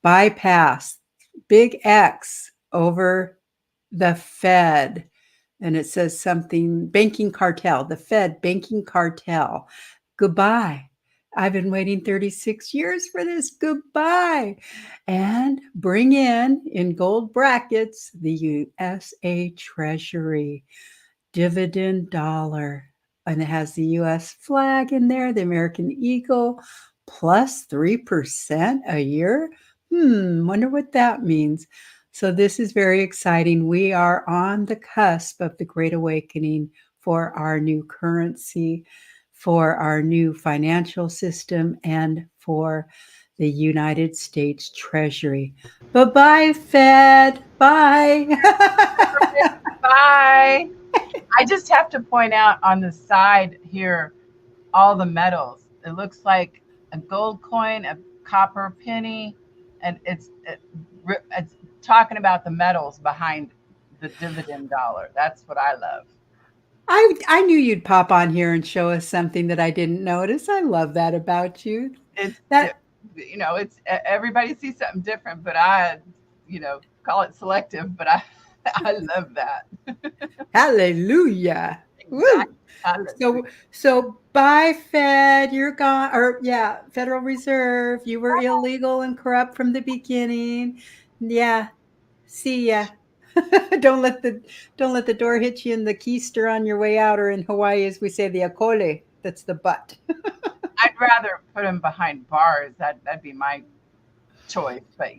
Bypass, big X over the Fed. And it says something, banking cartel, the Fed banking cartel. Goodbye. I've been waiting 36 years for this. Goodbye. And bring in gold brackets, the USA Treasury dividend dollar. And it has the US flag in there, the American eagle, plus 3% a year. Wonder what that means. So this is very exciting. We are on the cusp of the Great Awakening for our new currency, for our new financial system, and for the United States Treasury. Bye-bye, Fed. Bye. Bye. I just have to point out on the side here all the metals. It looks like a gold coin, a copper penny, and it's talking about the metals behind the dividend dollar. That's what I love. I knew you'd pop on here and show us something that I didn't notice. I love that about you. It's That it's everybody sees something different, but I, call it selective, but I I love that. hallelujah. Woo. So bye, Fed. You're gone. Or yeah, Federal Reserve. You were illegal and corrupt from the beginning. Yeah. See ya. don't let the door hit you in the keister on your way out, or in Hawaii, as we say, the akole. That's the butt. I'd rather put them behind bars. That'd be my choice. But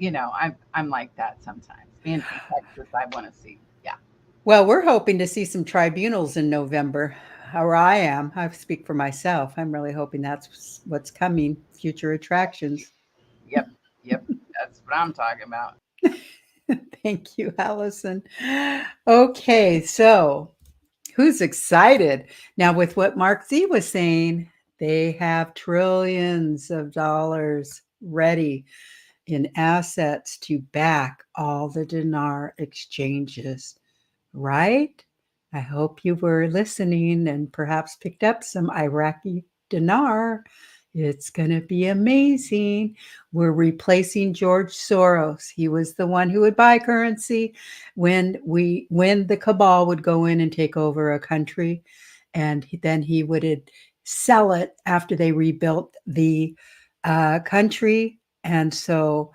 I'm like that sometimes. Being from Texas, I want to see. Yeah. Well, we're hoping to see some tribunals in November. Or I am. I speak for myself. I'm really hoping that's what's coming. Future attractions. Yep. That's what I'm talking about. Thank you, Allison. Okay, so who's excited? Now, with what Mark Z was saying, they have trillions of dollars ready in assets to back all the dinar exchanges, right? I hope you were listening and perhaps picked up some Iraqi dinar. It's going to be amazing. We're replacing George Soros. He was the one who would buy currency when the cabal would go in and take over a country, and then he would sell it after they rebuilt the country. And so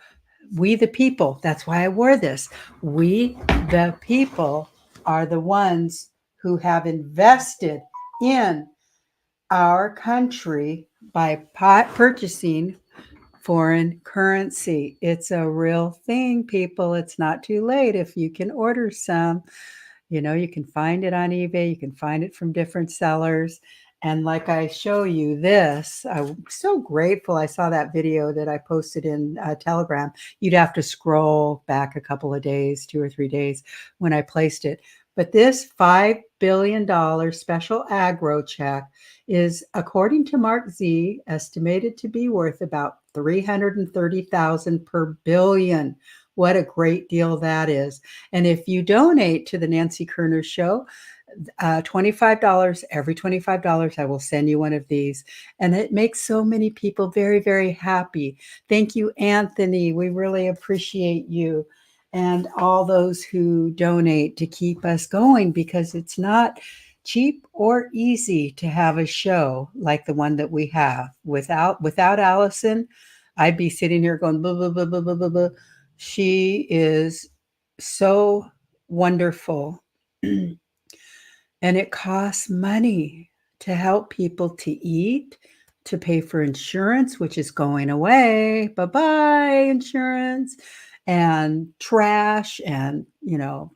we the people, that's why I wore this. We the people are the ones who have invested in our country by purchasing foreign currency. It's a real thing, people. It's not too late if you can order some. You can find it on eBay. You can find it from different sellers. And like I show you this, I'm so grateful. I saw that video that I posted in Telegram. You'd have to scroll back a couple of days, 2 or 3 days, when I placed it. But this $5 billion special agro check is, according to Mark Z, estimated to be worth about $330,000 per billion. What a great deal that is. And if you donate to the Nancy Kerner Show, $25, every $25, I will send you one of these. And it makes so many people very, very happy. Thank you, Anthony. We really appreciate you and all those who donate to keep us going, because it's not cheap or easy to have a show like the one that we have. Without Allison, I'd be sitting here going blah, blah, blah, blah, blah, blah, blah. She is so wonderful. And it costs money to help people to eat, to pay for insurance, which is going away. Bye-bye, insurance, and trash, and,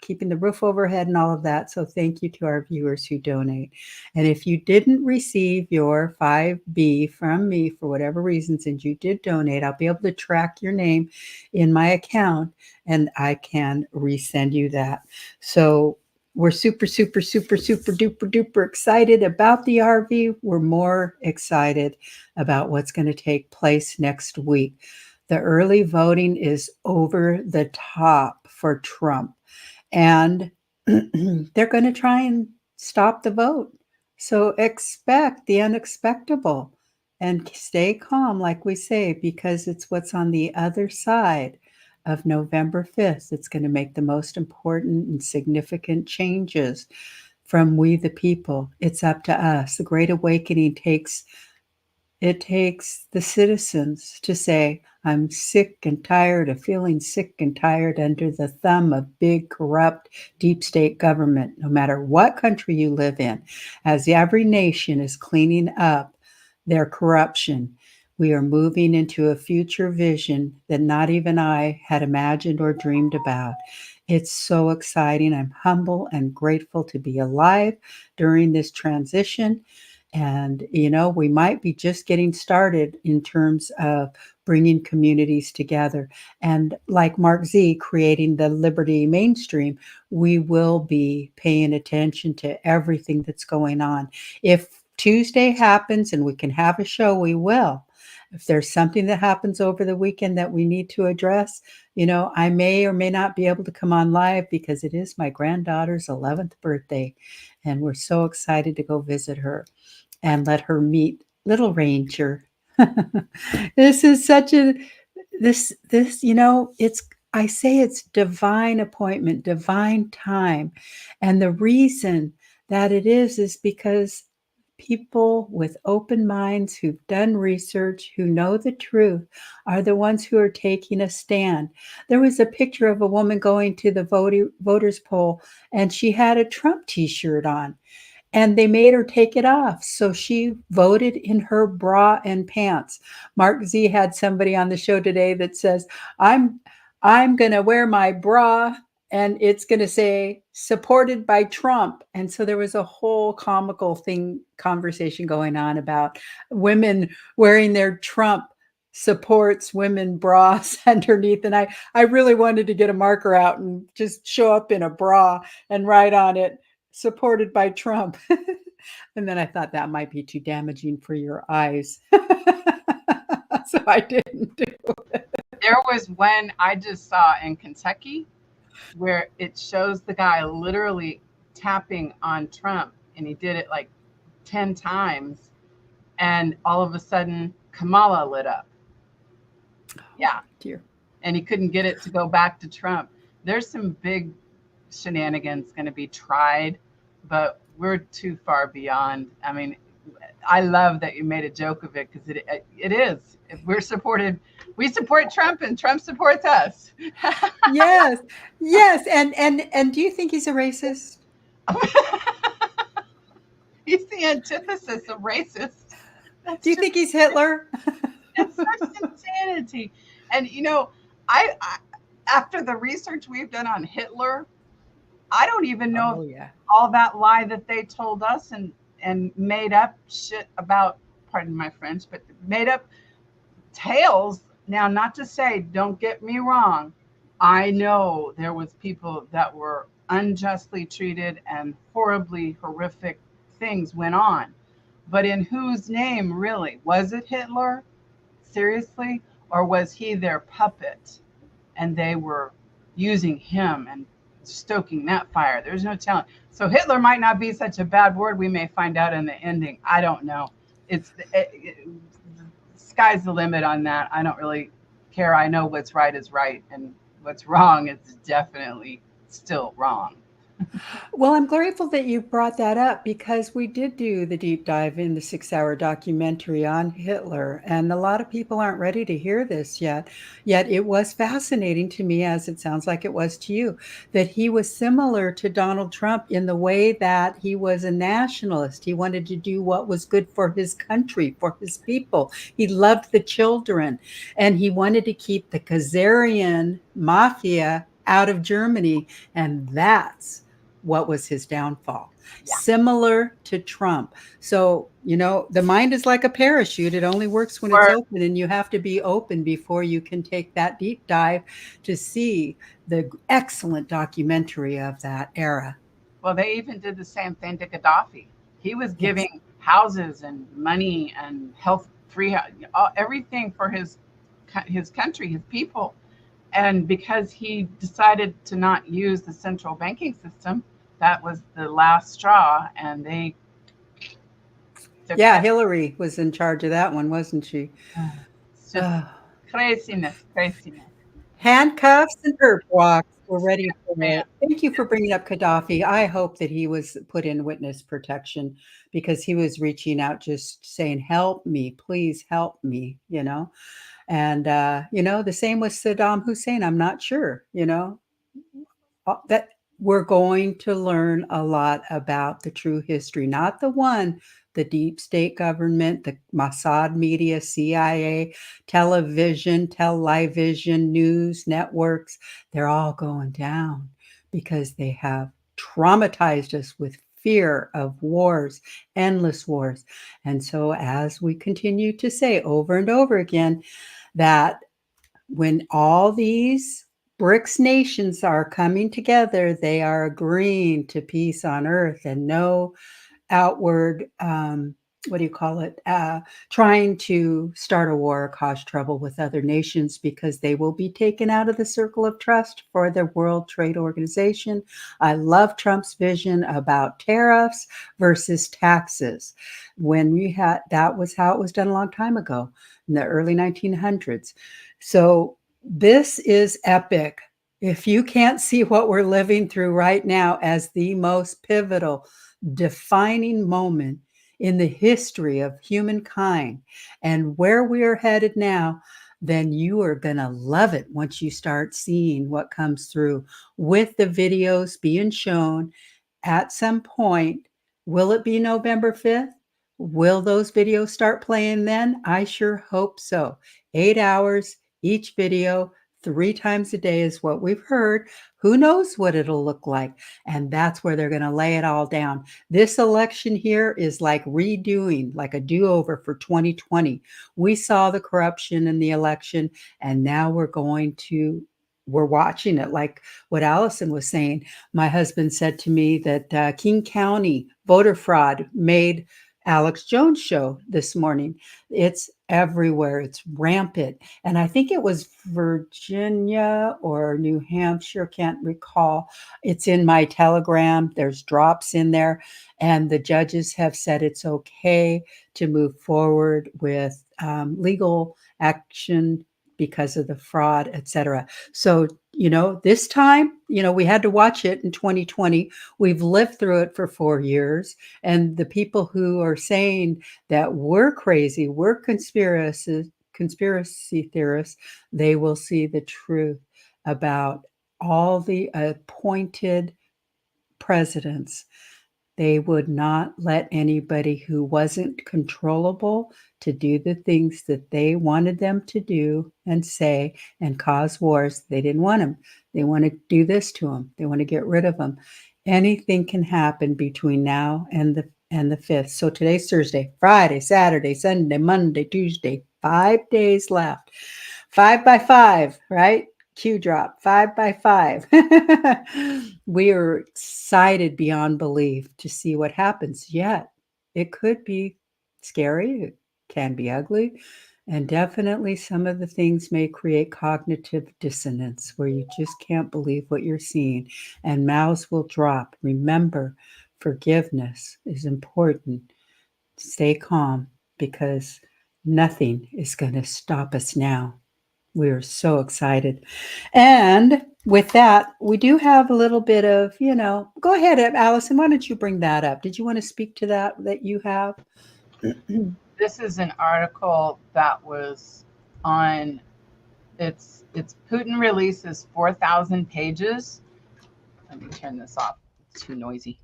keeping the roof overhead and all of that. So thank you to our viewers who donate. And if you didn't receive your 5B from me for whatever reasons, and you did donate, I'll be able to track your name in my account, and I can resend you that. So we're super, super, super, super duper duper excited about the RV. We're more excited about what's going to take place next week. The early voting is over the top for Trump, and they're going to try and stop the vote. So expect the unexpectable and stay calm, like we say, because it's what's on the other side of November 5th. It's going to make the most important and significant changes from we the people. It's up to us. The Great Awakening takes It takes the citizens to say, I'm sick and tired of feeling sick and tired under the thumb of big, corrupt, deep state government, no matter what country you live in. As every nation is cleaning up their corruption, we are moving into a future vision that not even I had imagined or dreamed about. It's so exciting. I'm humble and grateful to be alive during this transition. And, we might be just getting started in terms of bringing communities together. And like Mark Z, creating the Liberty mainstream, we will be paying attention to everything that's going on. If Tuesday happens and we can have a show, we will. If there's something that happens over the weekend that we need to address, I may or may not be able to come on live because it is my granddaughter's 11th birthday. And we're so excited to go visit her and let her meet little Ranger. This is such a this it's I say it's divine appointment, divine time. And the reason that it is because people with open minds who've done research, who know the truth, are the ones who are taking a stand. There was a picture of a woman going to the voters poll, and she had a Trump t-shirt on. And they made her take it off. So she voted in her bra and pants. Mark Z had somebody on the show today that says, I'm going to wear my bra and it's going to say supported by Trump. And so there was a whole comical conversation going on about women wearing their Trump supports women bras underneath. And I really wanted to get a marker out and just show up in a bra and write on it, supported by Trump. And then I thought that might be too damaging for your eyes. So I didn't do it. There was one I just saw in Kentucky where it shows the guy literally tapping on Trump, and he did it like 10 times, and all of a sudden Kamala lit up. Yeah. Dear. And he couldn't get it to go back to Trump. There's some big shenanigans going to be tried, but we're too far beyond. I mean, I love that you made a joke of it because it is. If we support Trump and Trump supports us. Yes. And do you think he's a racist? He's the antithesis of racist. Do you think he's Hitler? It's such insanity. And I after the research we've done on Hitler, I don't even know all that lie that they told us and made up shit about, pardon my French, but made up tales. Now, not to say, don't get me wrong, I know there was people that were unjustly treated and horribly horrific things went on. But in whose name, really? Was it Hitler? Seriously? Or was he their puppet and they were using him and stoking that fire? There's no telling. So Hitler might not be such a bad word. We may find out in the ending. I don't know. Sky's the limit on that. I don't really care. I know what's right is right and what's wrong is definitely still wrong. Well, I'm grateful that you brought that up because we did do the deep dive in the 6-hour documentary on Hitler, and a lot of people aren't ready to hear this yet. Yet it was fascinating to me, as it sounds like it was to you, that he was similar to Donald Trump in the way that he was a nationalist. He wanted to do what was good for his country, for his people. He loved the children, and he wanted to keep the Khazarian mafia out of Germany, and that's what was his downfall. Yeah. Similar to Trump. So, the mind is like a parachute. It only works when it's open, and you have to be open before you can take that deep dive to see the excellent documentary of that era. Well, they even did the same thing to Gaddafi. He was giving houses and money and free everything for his country, his people. And because he decided to not use the central banking system, that was the last straw. And they Hillary was in charge of that one, wasn't she? It's just craziness. Handcuffs and perp walks. we're ready for it. Thank you for bringing up Gaddafi. I hope that he was put in witness protection because he was reaching out, just saying, help me, please help me, you know? And, you know, the same with Saddam Hussein. I'm not sure, you know, that we're going to learn a lot about the true history, not the deep state government, the Mossad media, CIA, television, news networks. They're all going down because they have traumatized us with fear of wars, endless wars. And so as we continue to say over and over again, that when all these BRICS nations are coming together, they are agreeing to peace on earth and no outward, trying to start a war or cause trouble with other nations because they will be taken out of the circle of trust for the World Trade Organization. I love Trump's vision about tariffs versus taxes. That was how it was done a long time ago in the early 1900s. So this is epic. If you can't see what we're living through right now as the most pivotal, defining moment in the history of humankind and where we are headed now, then you are going to love it once you start seeing what comes through with the videos being shown at some point. Will it be November 5th? Will those videos start playing then? I sure hope so. 8 hours each video, 3 times a day is what we've heard. Who knows what it'll look like? And that's where they're going to lay it all down. This election here is like redoing, like a do-over for 2020. We saw the corruption in the election, and now we're watching it, like what Allison was saying. My husband said to me that King County voter fraud made Alex Jones show this morning. It's everywhere. It's rampant. And I think it was Virginia or New Hampshire, can't recall. It's in my Telegram. There's drops in there. And the judges have said it's okay to move forward with legal action because of the fraud, etc. So, this time, we had to watch it in 2020. We've lived through it for 4 years. And the people who are saying that we're crazy, we're conspiracy theorists, they will see the truth about all the appointed presidents. They would not let anybody who wasn't controllable to do the things that they wanted them to do and say and cause wars. They didn't want them. They want to do this to them. They want to get rid of them. Anything can happen between now and the 5th. So today's Thursday, Friday, Saturday, Sunday, Monday, Tuesday, 5 days left. 5 by 5, right? Q drop, 5 by 5. We are excited beyond belief to see what happens. Yet it could be scary. It can be ugly. And definitely some of the things may create cognitive dissonance where you just can't believe what you're seeing and mouths will drop. Remember, forgiveness is important. Stay calm because nothing is going to stop us now. We are so excited. And with that, we do have a little bit of, go ahead, Allison, why don't you bring that up? Did you want to speak to that you have? This is an article that was on, it's Putin releases 4,000 pages. Let me turn this off. It's too noisy.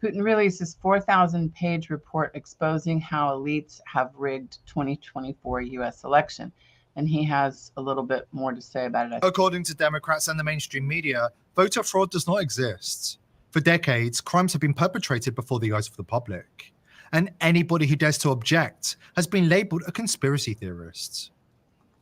Putin releases 4,000-page report exposing how elites have rigged 2024 U.S. election. And he has a little bit more to say about it. According to Democrats and the mainstream media, voter fraud does not exist. For decades, crimes have been perpetrated before the eyes of the public. And anybody who dares to object has been labeled a conspiracy theorist.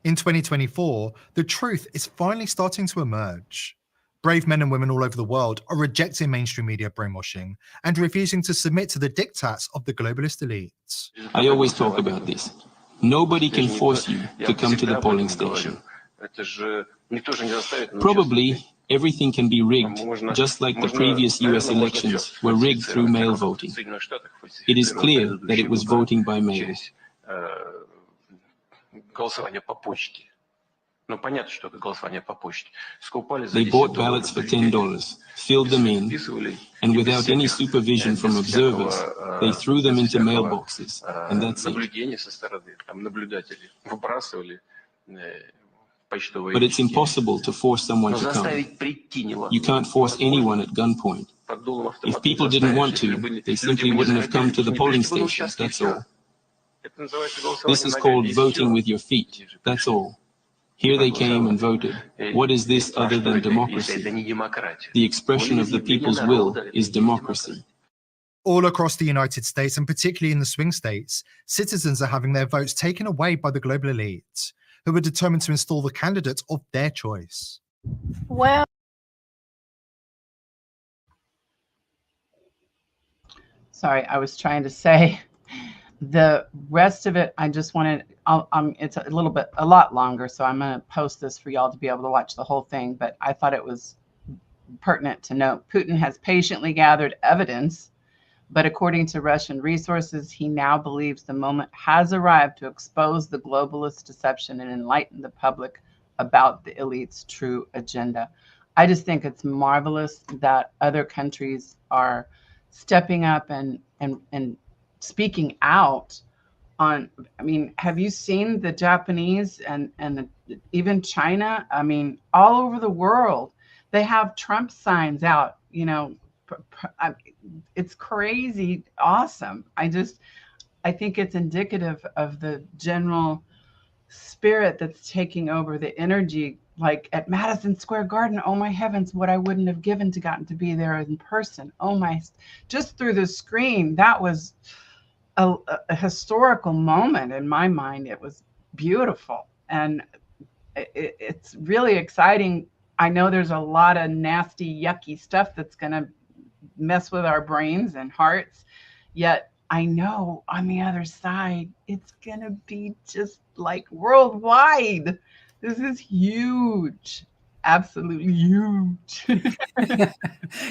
In 2024, the truth is finally starting to emerge. Brave men and women all over the world are rejecting mainstream media brainwashing and refusing to submit to the diktats of the globalist elites. I always talk about this. Nobody can force you to come to the polling station. Probably everything can be rigged, just like the previous US elections were rigged through mail voting. It is clear that it was voting by mail. They bought ballots for $10, filled them in, and without any supervision from observers, they threw them into mailboxes, and that's it. But it's impossible to force someone to come. You can't force anyone at gunpoint. If people didn't want to, they simply wouldn't have come to the polling stations, that's all. This is called voting with your feet, that's all. Here they came and voted. What is this other than democracy? The expression of the people's will is democracy. All across the United States, and particularly in the swing states, citizens are having their votes taken away by the global elite, who are determined to install the candidate of their choice. Well, sorry, I was trying to say the rest of it. I just wanted, it's a lot longer, so I'm going to post this for y'all to be able to watch the whole thing. But I thought it was pertinent to note Putin has patiently gathered evidence, but according to Russian resources, he now believes the moment has arrived to expose the globalist deception and enlighten the public about the elite's true agenda. I just think it's marvelous that other countries are stepping up and speaking out on, I mean, have you seen the Japanese and even China? I mean, all over the world, they have Trump signs out, you know. It's crazy awesome. I think it's indicative of the general spirit that's taking over the energy, like at Madison Square Garden. Oh my heavens, what I wouldn't have given to gotten to be there in person. Oh my, just through the screen, that was a historical moment in my mind. It was beautiful, and it's really exciting. I know there's a lot of nasty, yucky stuff that's going to mess with our brains and hearts, yet I know on the other side it's going to be just like worldwide. This is huge. Absolutely huge.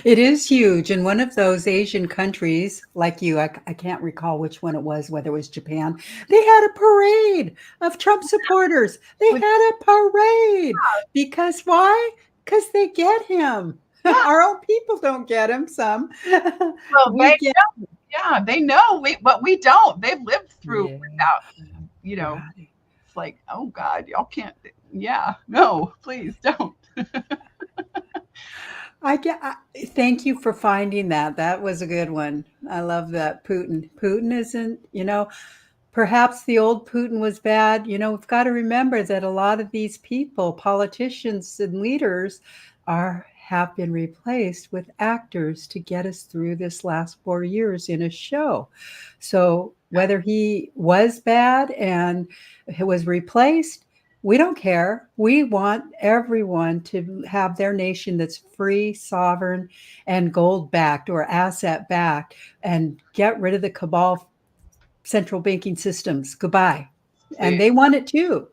It is huge. And one of those Asian countries, like you, I can't recall which one it was, whether it was Japan, they had a parade of Trump supporters. They had a parade. Because why? Because they get him. Our own people don't get him, some. Well, they know. Yeah, they know, but we don't. They've lived through without, you know, it's like, oh God, y'all can't. Yeah, no, please don't. Thank you for finding that. That was a good one. I love that. Putin isn't, you know, perhaps the old Putin was bad. You know, we've got to remember that a lot of these people, politicians and leaders, have been replaced with actors to get us through this last 4 years in a show. So whether he was bad and was replaced, we don't care. We want everyone to have their nation that's free, sovereign, and gold backed or asset backed, and get rid of the cabal central banking systems. Goodbye. And they want it too.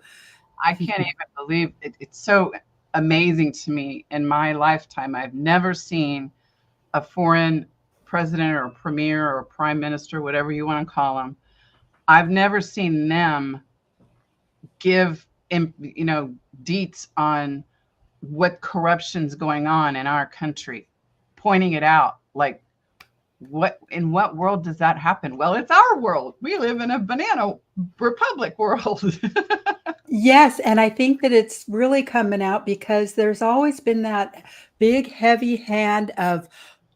I can't even believe it. It's so amazing to me. In my lifetime, I've never seen a foreign president or premier or prime minister, whatever you want to call them. I've never seen them give, you know, deets on what corruption's going on in our country, pointing it out. Like, in what world does that happen? Well, it's our world. We live in a banana republic world. Yes, and I think that it's really coming out because there's always been that big, heavy hand of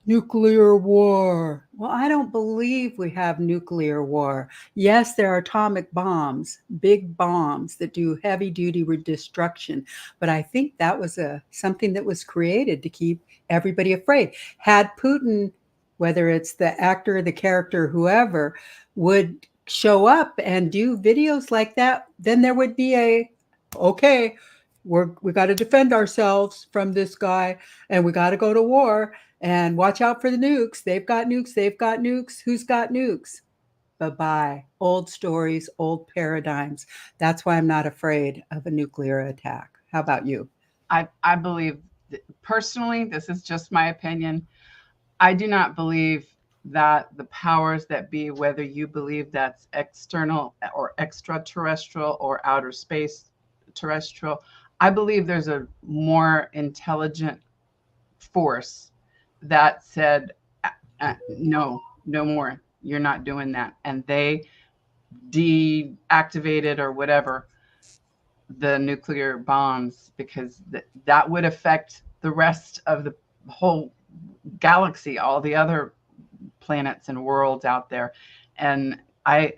nuclear war. Well, I don't believe we have nuclear war. Yes, there are atomic bombs, big bombs that do heavy-duty destruction, but I think that was something that was created to keep everybody afraid. Had Putin, whether it's the actor, the character, whoever, would show up and do videos like that, then there would be okay, we got to defend ourselves from this guy, and we got to go to war and watch out for the nukes. They've got nukes. They've got nukes. Who's got nukes? Bye-bye. Old stories, old paradigms. That's why I'm not afraid of a nuclear attack. How about you? I believe, personally, this is just my opinion, I do not believe that the powers that be, whether you believe that's external or extraterrestrial or outer space terrestrial, I believe there's a more intelligent force that said, no, no more. You're not doing that. And they deactivated or whatever the nuclear bombs, because that would affect the rest of the whole galaxy, all the other planets and worlds out there. And I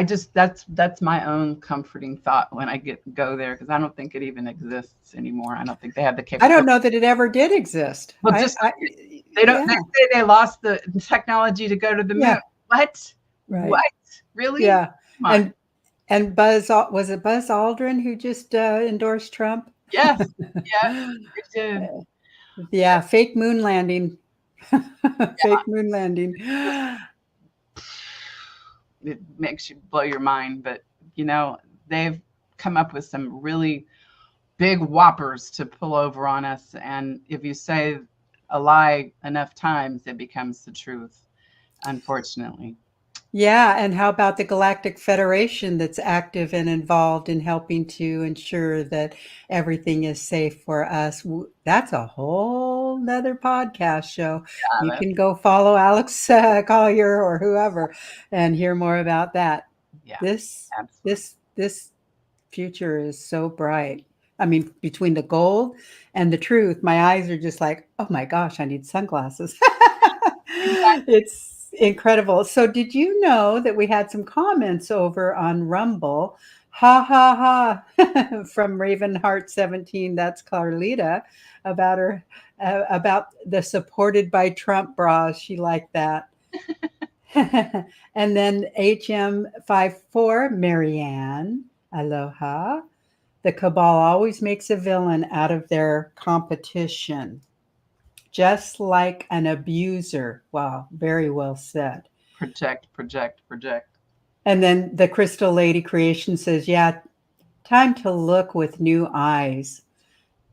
just, that's my own comforting thought when I go there, because I don't think it even exists anymore. I don't think they have the I capability. don't know that it ever did exist. Well, just they don't. They say they lost the technology to go to the moon. Yeah. What? Right. What? Really? Yeah. And Buzz, was it Buzz Aldrin who just endorsed Trump? Yes. Yeah. It did. Yeah. Fake moon landing. Fake moon landing. It makes you blow your mind, but you know, they've come up with some really big whoppers to pull over on us. And if you say a lie enough times, it becomes the truth, unfortunately. Yeah. And how about the Galactic Federation that's active and involved in helping to ensure that everything is safe for us? That's a whole nother podcast show. Yeah, you can go follow Alex Collier or whoever and hear more about that. Yeah, this future is so bright. I mean, between the gold and the truth, my eyes are just like, oh my gosh, I need sunglasses. It's incredible. So did you know that we had some comments over on Rumble? Ha ha ha from Ravenheart17, that's Carlita, about her about the supported by Trump bras. She liked that. And then HM54, Marianne, aloha. The cabal always makes a villain out of their competition, just like an abuser. Wow, very well said. Project. And then the Crystal Lady Creation says, yeah, time to look with new eyes.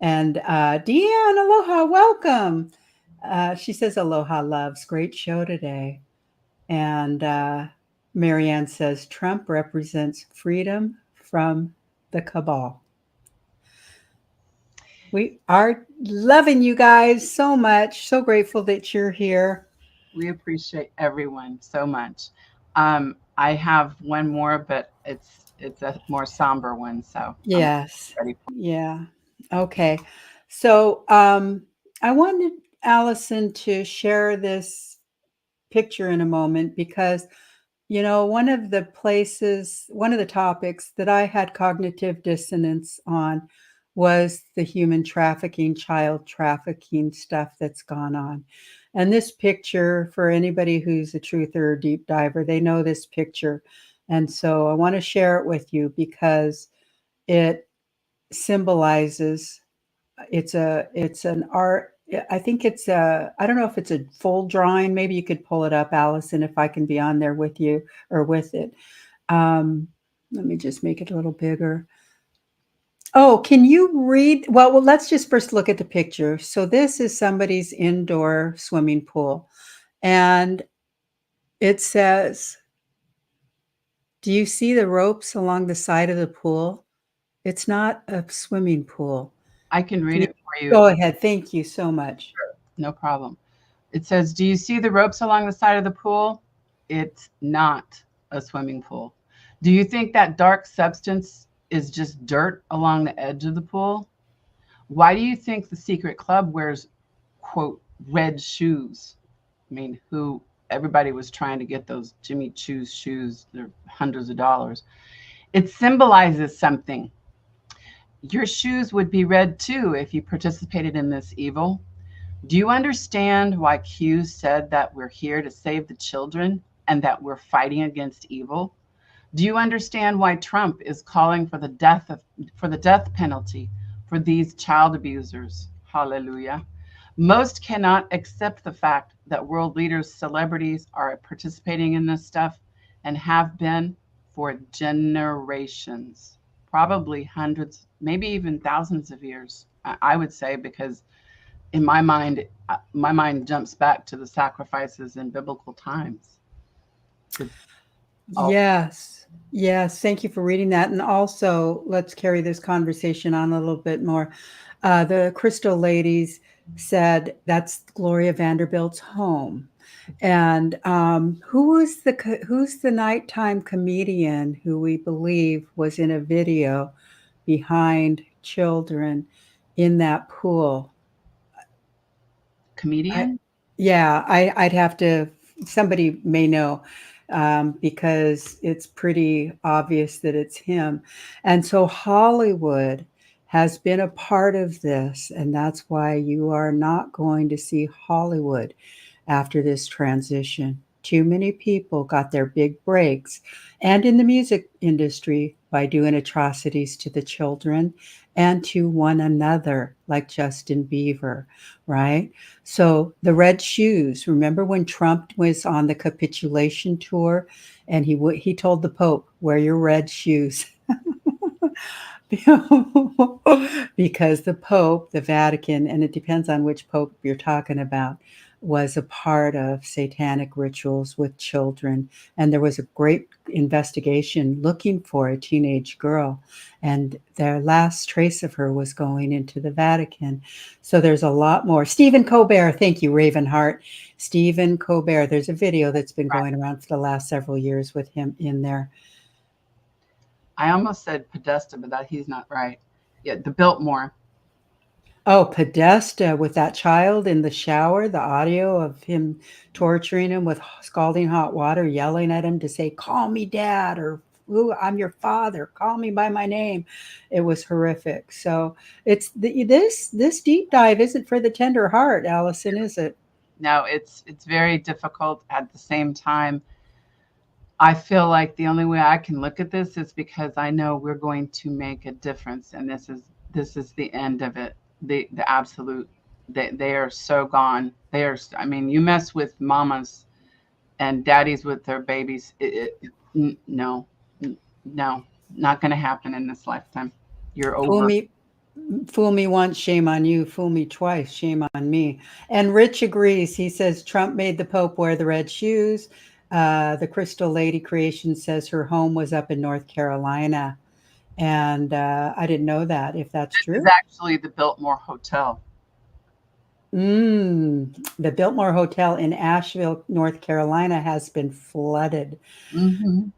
And Deanne, aloha, welcome. She says, aloha, loves. Great show today. And Marianne says, Trump represents freedom from the cabal. We are loving you guys so much. So grateful that you're here. We appreciate everyone so much. I have one more, but it's a more somber one. So yes, yeah, okay. So I wanted Allison to share this picture in a moment because, you know, one of the topics that I had cognitive dissonance on was the human trafficking, child trafficking stuff that's gone on. And this picture, for anybody who's a truther or deep diver, they know this picture. And so I want to share it with you because it symbolizes, it's an art. I think it's I don't know if it's a full drawing. Maybe you could pull it up, Allison, if I can be on there with you or with it. Let me just make it a little bigger. Oh, can you read? Well, let's just first look at the picture. So this is somebody's indoor swimming pool. And it says, do you see the ropes along the side of the pool? It's not a swimming pool. I can read it for you. Go ahead. Thank you so much. Sure. No problem. It says, do you see the ropes along the side of the pool? It's not a swimming pool. Do you think that dark substance is just dirt along the edge of the pool? Why do you think the secret club wears, quote, red shoes? I mean, everybody was trying to get those Jimmy Choo's shoes. They're hundreds of dollars. It symbolizes something. Your shoes would be red too if you participated in this evil. Do you understand why Q said that we're here to save the children and that we're fighting against evil? Do you understand why Trump is calling for the death penalty for these child abusers? Hallelujah. Most cannot accept the fact that world leaders, celebrities are participating in this stuff and have been for generations, probably hundreds, maybe even thousands of years, I would say, because in my mind jumps back to the sacrifices in biblical times. Yes. Yes. Thank you for reading that. And also, let's carry this conversation on a little bit more. The Crystal ladies said that's Gloria Vanderbilt's home. And who's the nighttime comedian who we believe was in a video behind children in that pool? Comedian? I'd have to, somebody may know, because it's pretty obvious that it's him. And so Hollywood has been a part of this, and that's why you are not going to see Hollywood after this transition. Too many people got their big breaks, and in the music industry, by doing atrocities to the children and to one another, like Justin Bieber, right? So the red shoes, remember when Trump was on the capitulation tour and he told the Pope, wear your red shoes. Because the Pope, the Vatican, and it depends on which Pope you're talking about, was a part of satanic rituals with children. And there was a great investigation looking for a teenage girl. And their last trace of her was going into the Vatican. So there's a lot more. Stephen Colbert, thank you, Ravenheart. Stephen Colbert, there's a video that's been going around for the last several years with him in there. I almost said Podesta, but he's not right. Yeah, the Biltmore. Oh, Podesta with that child in the shower, the audio of him torturing him with scalding hot water, yelling at him to say, call me dad, or ooh, I'm your father, call me by my name. It was horrific. So it's this deep dive isn't for the tender heart, Allison, is it? No, it's very difficult. At the same time, I feel like the only way I can look at this is because I know we're going to make a difference, and this is the end of it. The absolute, they are so gone. They are. I mean, you mess with mamas and daddies with their babies. No, not going to happen in this lifetime. You're over. Fool me once, shame on you. Fool me twice, shame on me. And Rich agrees. He says Trump made the Pope wear the red shoes. The Crystal Lady Creation says her home was up in North Carolina. And I didn't know that, if that's true. This is actually the Biltmore Hotel. The Biltmore Hotel in Asheville, North Carolina has been flooded. Mm-hmm.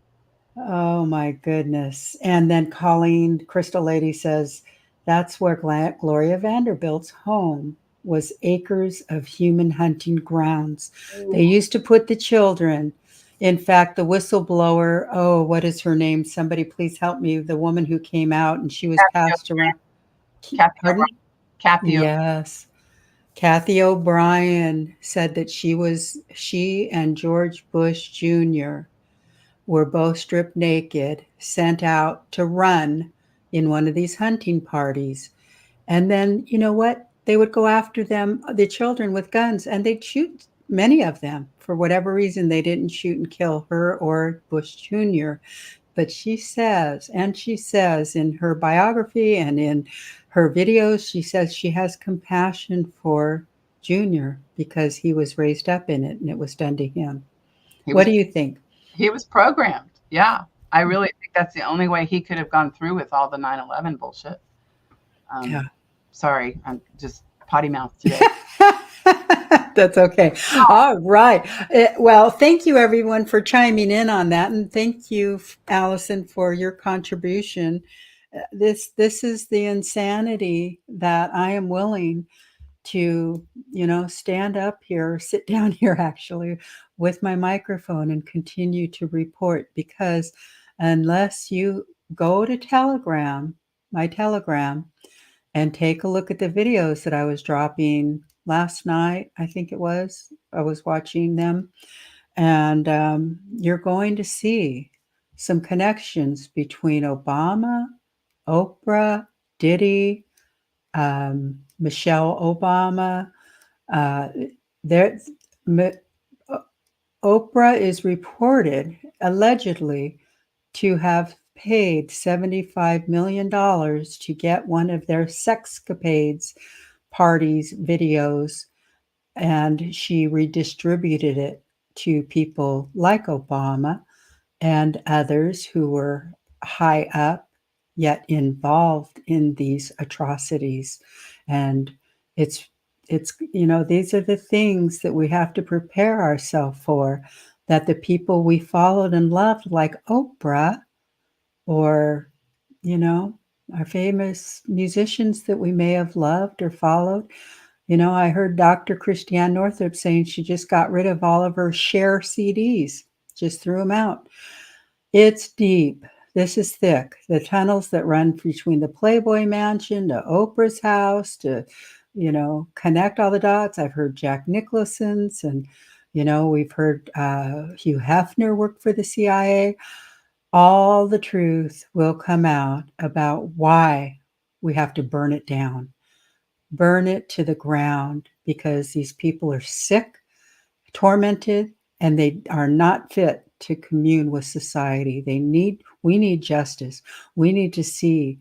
Oh my goodness. And then Colleen, Crystal Lady, says that's where Gloria Vanderbilt's home was, acres of human hunting grounds. They used to put the children. In fact, the whistleblower, oh, what is her name? Somebody please help me. The woman who came out and she was passed around. Kathy. Yes. Kathy O'Brien said that she and George Bush Jr. were both stripped naked, sent out to run in one of these hunting parties. And then, you know what? They would go after them, the children, with guns, and they'd shoot many of them. For whatever reason, they didn't shoot and kill her or Bush Jr. But she says in her biography and in her videos, she says she has compassion for Jr. because he was raised up in it and it was done to him. What do you think? He was programmed. Yeah. I really think that's the only way he could have gone through with all the 9/11 bullshit. Yeah. Sorry, I'm just potty mouth today. That's okay. All right. Well, thank you everyone for chiming in on that. And thank you, Allison, for your contribution. This is the insanity that I am willing to, stand up here, sit down here actually with my microphone and continue to report, because unless you go to my Telegram, and take a look at the videos that I was dropping last night, I think it was. I was watching them. And you're going to see some connections between Obama, Oprah, Diddy, Michelle Obama. Oprah is reported, allegedly, to have paid $75 million to get one of their sexcapades parties videos, and she redistributed it to people like Obama and others who were high up yet involved in these atrocities. And it's these are the things that we have to prepare ourselves for, that the people we followed and loved, like Oprah, or our famous musicians that we may have loved or followed. I heard Dr. Christiane Northrup saying she just got rid of all of her Cher CDs, just threw them out. It's deep. This is thick. The tunnels that run between the Playboy Mansion to Oprah's house to, connect all the dots. I've heard Jack Nicholson's, and, we've heard Hugh Hefner worked for the CIA. All the truth will come out about why we have to burn it down, burn it to the ground, because these people are sick, tormented, and they are not fit to commune with society. We need justice. We need to see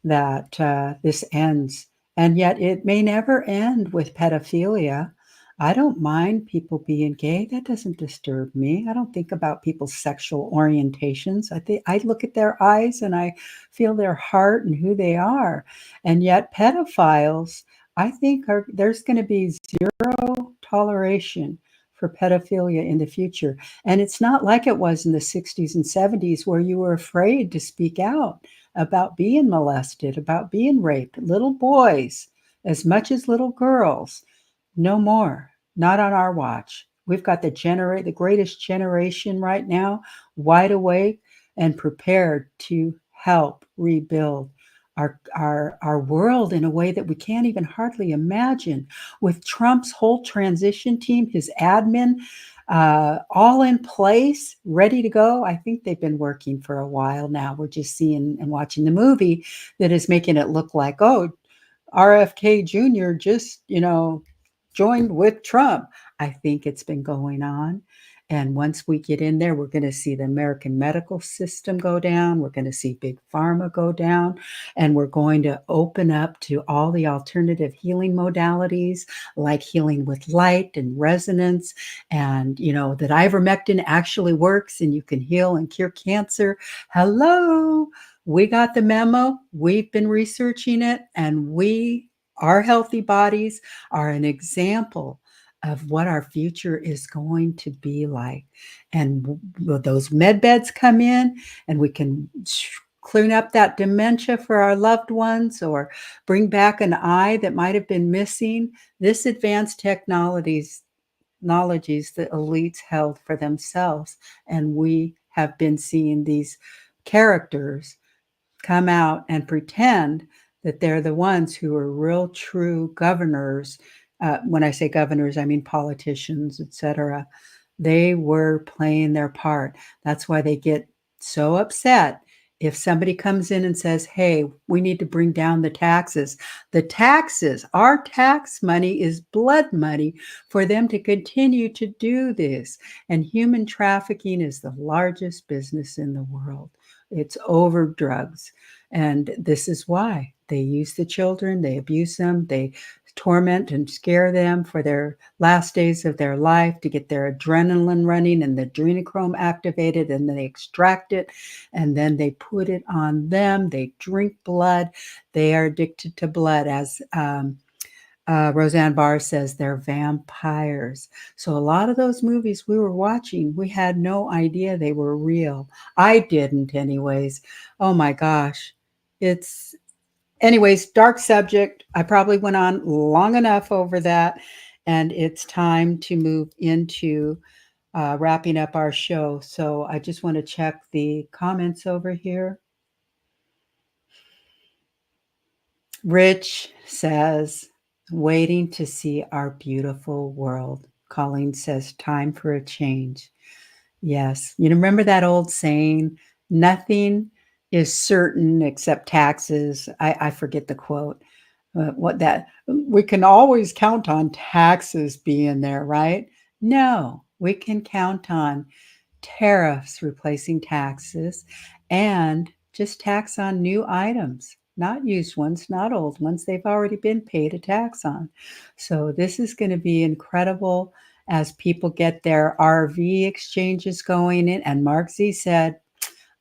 that this ends. And yet it may never end with pedophilia. I don't mind people being gay. That doesn't disturb me. I don't think about people's sexual orientations. I look at their eyes and I feel their heart and who they are. And yet pedophiles, I think there's going to be zero toleration for pedophilia in the future. And it's not like it was in the 60s and 70s, where you were afraid to speak out about being molested, about being raped. Little boys, as much as little girls, no more. Not on our watch. We've got the greatest generation right now, wide awake and prepared to help rebuild our world in a way that we can't even hardly imagine. With Trump's whole transition team, his admin, all in place, ready to go. I think they've been working for a while now. We're just seeing and watching the movie that is making it look like, oh, RFK Jr. just, joined with Trump. I think it's been going on. And once we get in there, we're going to see the American medical system go down. We're going to see big pharma go down. And we're going to open up to all the alternative healing modalities, like healing with light and resonance. And, that ivermectin actually works and you can heal and cure cancer. Hello. We got the memo. We've been researching it, and our healthy bodies are an example of what our future is going to be like. And those med beds come in, and we can clean up that dementia for our loved ones, or bring back an eye that might have been missing. This advanced technologies the elites held for themselves. And we have been seeing these characters come out and pretend that they're the ones who are real, true governors. When I say governors, I mean politicians, etc. They were playing their part. That's why they get so upset if somebody comes in and says, hey, we need to bring down the taxes. The taxes, our tax money, is blood money for them to continue to do this. And human trafficking is the largest business in the world. It's over drugs. And this is why they use the children, they abuse them, they torment and scare them for their last days of their life to get their adrenaline running and the adrenochrome activated, and then they extract it and then they put it on them. They drink blood. They are addicted to blood. As Roseanne Barr says, they're vampires. So a lot of those movies we were watching, we had no idea they were real. I didn't anyways. Oh my gosh. Anyways, dark subject. I probably went on long enough over that, and it's time to move into wrapping up our show. So I just want to check the comments over here. Rich says, waiting to see our beautiful world. Colleen says, time for a change. Yes. You remember that old saying, nothing is certain except taxes. I forget the quote. We can always count on taxes being there, right? No, we can count on tariffs replacing taxes, and just tax on new items, not used ones, not old ones. They've already been paid a tax on. So this is going to be incredible. as people get their RV exchanges going in. And Mark Z said,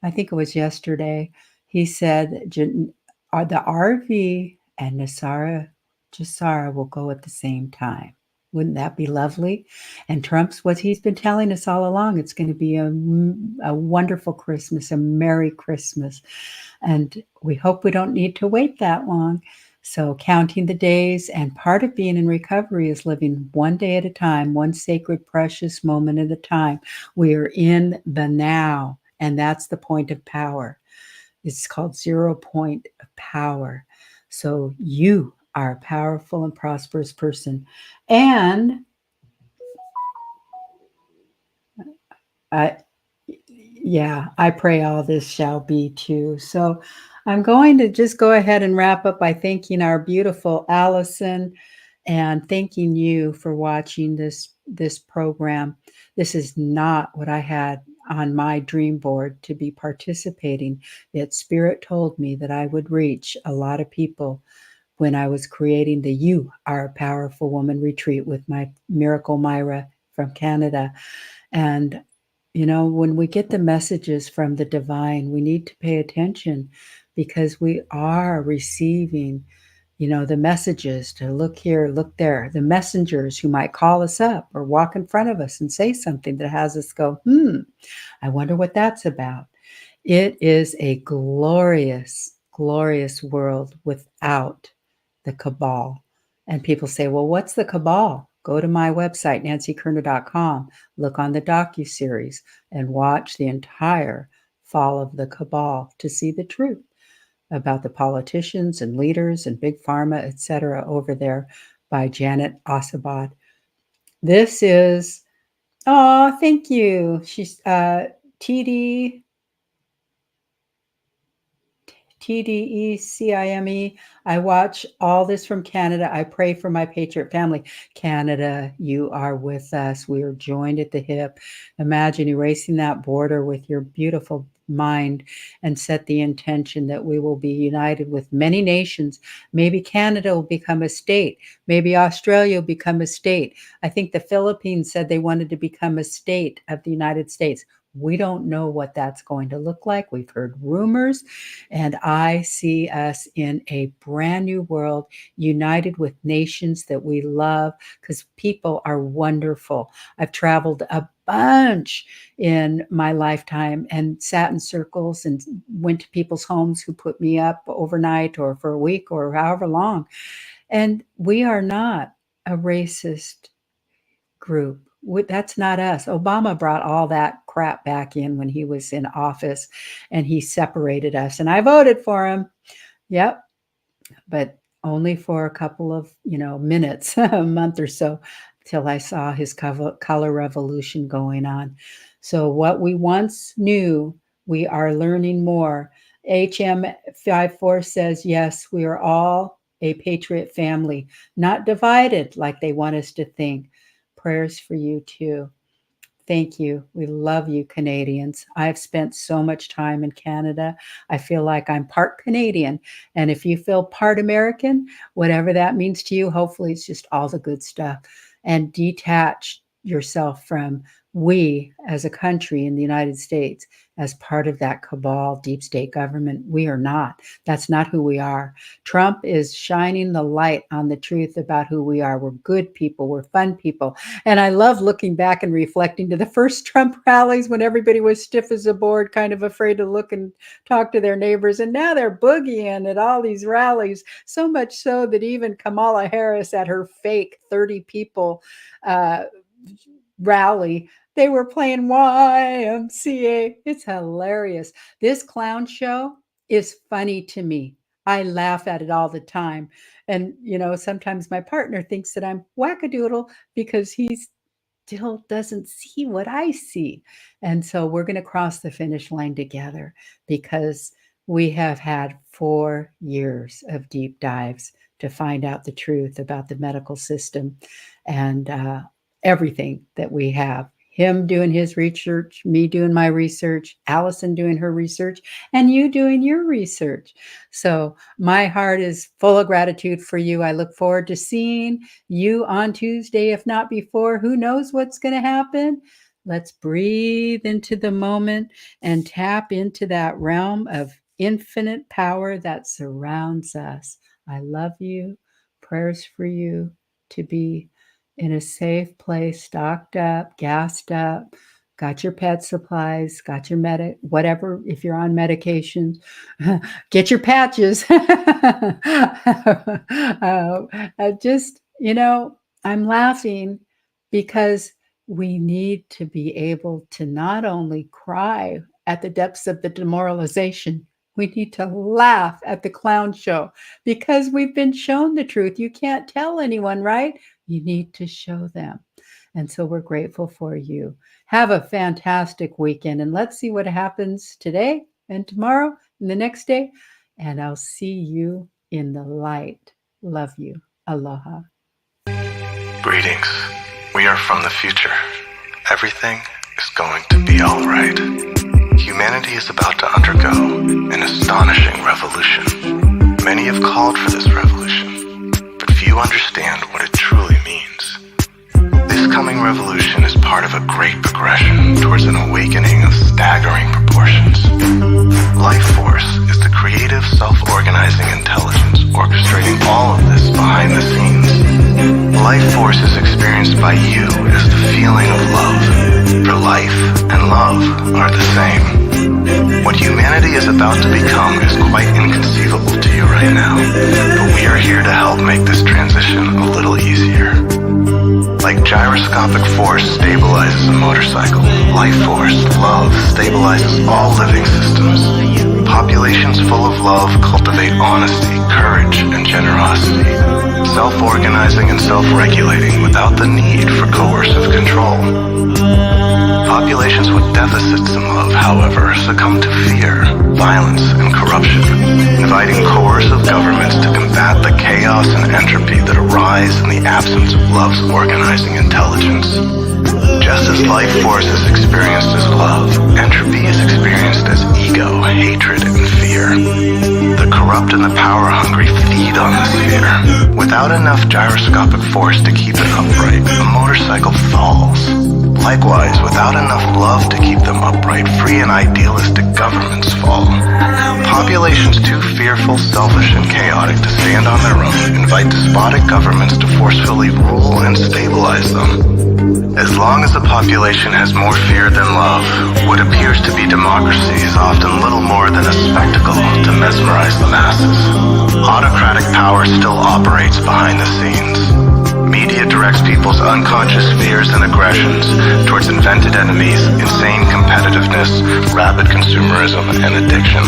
I think it was yesterday, he said the RV and Nasara Jasara will go at the same time. Wouldn't that be lovely? And Trump's what he's been telling us all along. It's going to be a wonderful Christmas, a Merry Christmas. And we hope we don't need to wait that long. So counting the days, and part of being in recovery is living one day at a time, one sacred, precious moment at a time. We are in the now, and that's the point of power. It's called 0 point of power. So you are a powerful and prosperous person. And I pray all this shall be too. So I'm going to just go ahead and wrap up by thanking our beautiful Allison and thanking you for watching this program. This is not what I had on my dream board to be participating. Yet Spirit told me that I would reach a lot of people when I was creating the You Are a Powerful Woman retreat with my Miracle Myra from Canada. And when we get the messages from the divine, we need to pay attention, because we are receiving, the messages to look here, look there, the messengers who might call us up or walk in front of us and say something that has us go, I wonder what that's about. It is a glorious, glorious world without the cabal. And people say, well, what's the cabal? Go to my website, nancykerner.com, look on the docuseries, and watch the entire fall of the cabal to see the truth about the politicians and leaders and big pharma, etc., over there by Janet Osabad. This is, thank you. She's TDECIME. I watch all this from Canada. I pray for my patriot family. Canada, you are with us. We are joined at the hip. Imagine erasing that border with your beautiful mind and set the intention that we will be united with many nations. Maybe Canada will become a state. Maybe Australia will become a state. I think the Philippines said they wanted to become a state of the United States. We don't know what that's going to look like. We've heard rumors, and I see us in a brand new world, united with nations that we love, because people are wonderful. I've traveled a bunch in my lifetime and sat in circles and went to people's homes who put me up overnight or for a week or however long. And we are not a racist group. That's not us. Obama brought all that crap back in when he was in office, and he separated us, and I voted for him. Yep. But only for a couple of, minutes, a month or so, till I saw his color revolution going on. So what we once knew, we are learning more. HM54 says, yes, we are all a patriot family, not divided like they want us to think. Prayers for you too. Thank you. We love you, Canadians. I've spent so much time in Canada. I feel like I'm part Canadian. And if you feel part American, whatever that means to you, hopefully it's just all the good stuff. And detach yourself from we as a country in the United States as part of that cabal deep state government. We are not. That's not who we are. Trump is shining the light on the truth about who we are. We're good people. We're fun people. And I love looking back and reflecting to the first Trump rallies when everybody was stiff as a board, kind of afraid to look and talk to their neighbors. And now they're boogieing at all these rallies, so much so that even Kamala Harris at her fake 30 people rally, they were playing YMCA. It's hilarious. This clown show is funny to me. I laugh at it all the time. And, sometimes my partner thinks that I'm wackadoodle because he still doesn't see what I see. And so we're going to cross the finish line together, because we have had 4 years of deep dives to find out the truth about the medical system and everything that we have him doing his research, me doing my research, Allison doing her research, and you doing your research. So my heart is full of gratitude for you. I look forward to seeing you on Tuesday, if not before. Who knows what's going to happen? Let's breathe into the moment and tap into that realm of infinite power that surrounds us. I love you. Prayers for you to be in a safe place, stocked up, gassed up, got your pet supplies, got your whatever, if you're on medication, get your patches. Just, I'm laughing because we need to be able to not only cry at the depths of the demoralization, we need to laugh at the clown show because we've been shown the truth. You can't tell anyone, right? You need to show them. And so we're grateful for you. Have a fantastic weekend. And let's see what happens today and tomorrow and the next day. And I'll see you in the light. Love you. Aloha. Greetings. We are from the future. Everything is going to be all right. Humanity is about to undergo an astonishing revolution. Many have called for this revolution, but few understand what it truly means. This coming revolution is part of a great progression towards an awakening of staggering proportions. Life force is the creative, self-organizing intelligence orchestrating all of this behind the scenes. Life force is experienced by you as the feeling of love, for life and love are the same. What humanity is about to become is quite inconceivable to you right now, but we are here to help make this transition a little easier. Like gyroscopic force stabilizes a motorcycle, life force, love, stabilizes all living systems. Populations full of love cultivate honesty, courage, and generosity, self-organizing and self-regulating without the need for coercive control. Populations with deficits in love, however, succumb to fear, violence, and corruption, inviting coercive governments to combat the chaos and entropy that arise in the absence of love's organizing intelligence. Just as life force is experienced as love, entropy is experienced as ego, hatred, and fear. The corrupt and the power-hungry feed on this fear. Without enough gyroscopic force to keep it upright, a motorcycle falls. Likewise, without enough love to keep them upright, free and idealistic governments fall. Populations too fearful, selfish, and chaotic to stand on their own invite despotic governments to forcefully rule and stabilize them. As long as a population has more fear than love, what appears to be democracy is often little more than a spectacle to mesmerize the masses. Autocratic power still operates behind the scenes. Media directs people's unconscious fears and aggressions towards invented enemies, insane competitiveness, rapid consumerism, and addiction.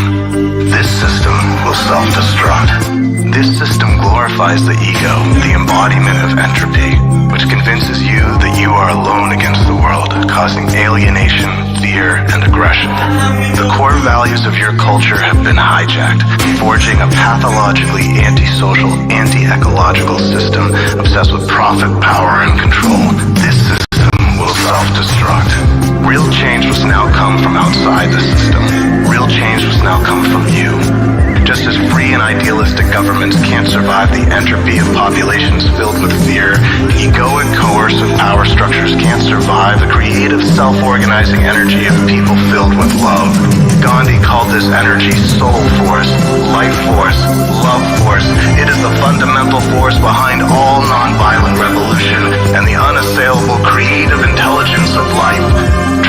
This system will self-destruct. This system glorifies the ego, the embodiment of entropy, which convinces you that you are alone against the world, causing alienation, fear, and aggression. The core values of your culture have been hijacked, forging a pathologically antisocial, anti-ecological system obsessed with profit, power, and control. This system will self-destruct. Real change must now come from outside the system. Real change must now come from you. Just as free and idealistic governments can't survive the entropy of populations filled with fear, egoic, coercive power structures can't survive the creative, self-organizing energy of people filled with love. Gandhi called this energy soul force, life force, love force. It is the fundamental force behind all nonviolent revolution and the unassailable creative intelligence of life.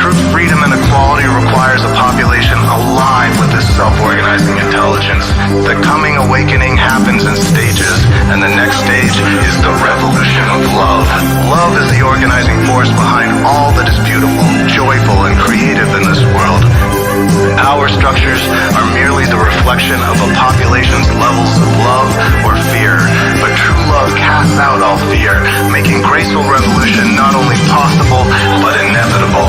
True freedom and equality requires a population alive with this self-organizing intelligence. The coming awakening happens in stages, and the next stage is the revolution of love. Love is the organizing force behind all that is beautiful, joyful, and creative in this world. Power structures are merely the reflection of a population's levels of love or fear, but true love casts out all fear, making graceful revolution not only possible, but inevitable.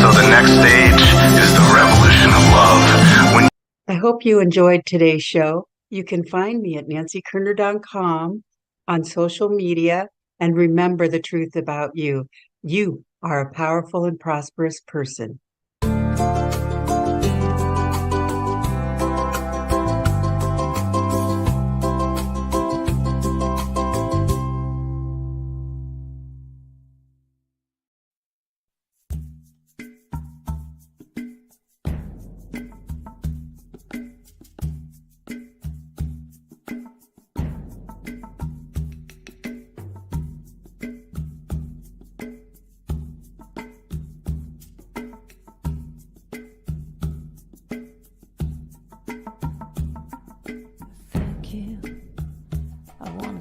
So the next stage is the revolution of love. I hope you enjoyed today's show. You can find me at nancykerner.com on social media, and remember the truth about you. You are a powerful and prosperous person.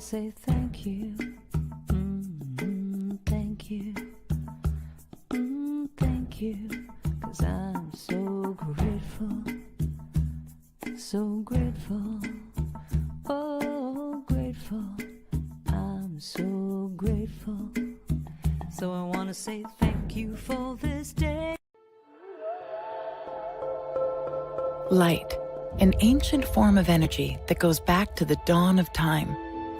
Say thank you, thank you, thank you, 'cause I'm so grateful, oh grateful, I'm so grateful, so I want to say thank you for this day. Light, an ancient form of energy that goes back to the dawn of time.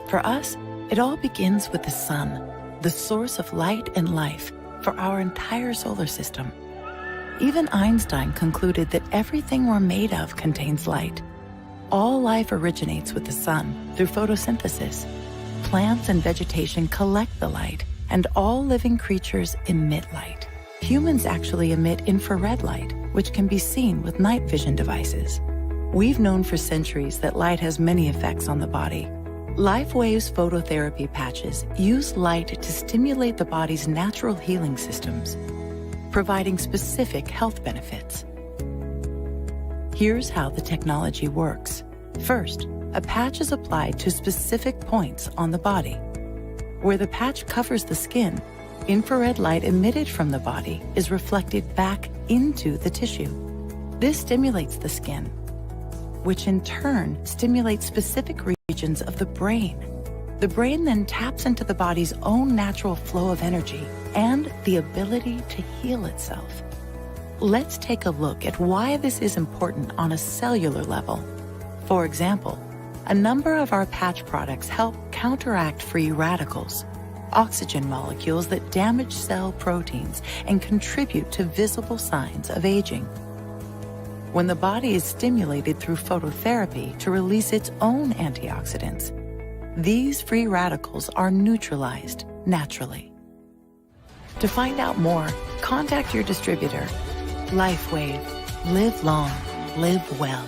For us, it all begins with the sun, the source of light and life for our entire solar system. Even Einstein concluded that everything we're made of contains light. All life originates with the sun through photosynthesis. Plants and vegetation collect the light, and all living creatures emit light. Humans actually emit infrared light, which can be seen with night vision devices. We've known for centuries that light has many effects on the body. LifeWave's phototherapy patches use light to stimulate the body's natural healing systems, providing specific health benefits. Here's how the technology works. First, a patch is applied to specific points on the body. Where the patch covers the skin, infrared light emitted from the body is reflected back into the tissue. This stimulates the skin, which in turn stimulates specific regions of the brain. The brain then taps into the body's own natural flow of energy and the ability to heal itself. Let's take a look at why this is important on a cellular level. For example, a number of our patch products help counteract free radicals, oxygen molecules that damage cell proteins and contribute to visible signs of aging. When the body is stimulated through phototherapy to release its own antioxidants, these free radicals are neutralized naturally. To find out more, contact your distributor. LifeWave. Live long. Live well.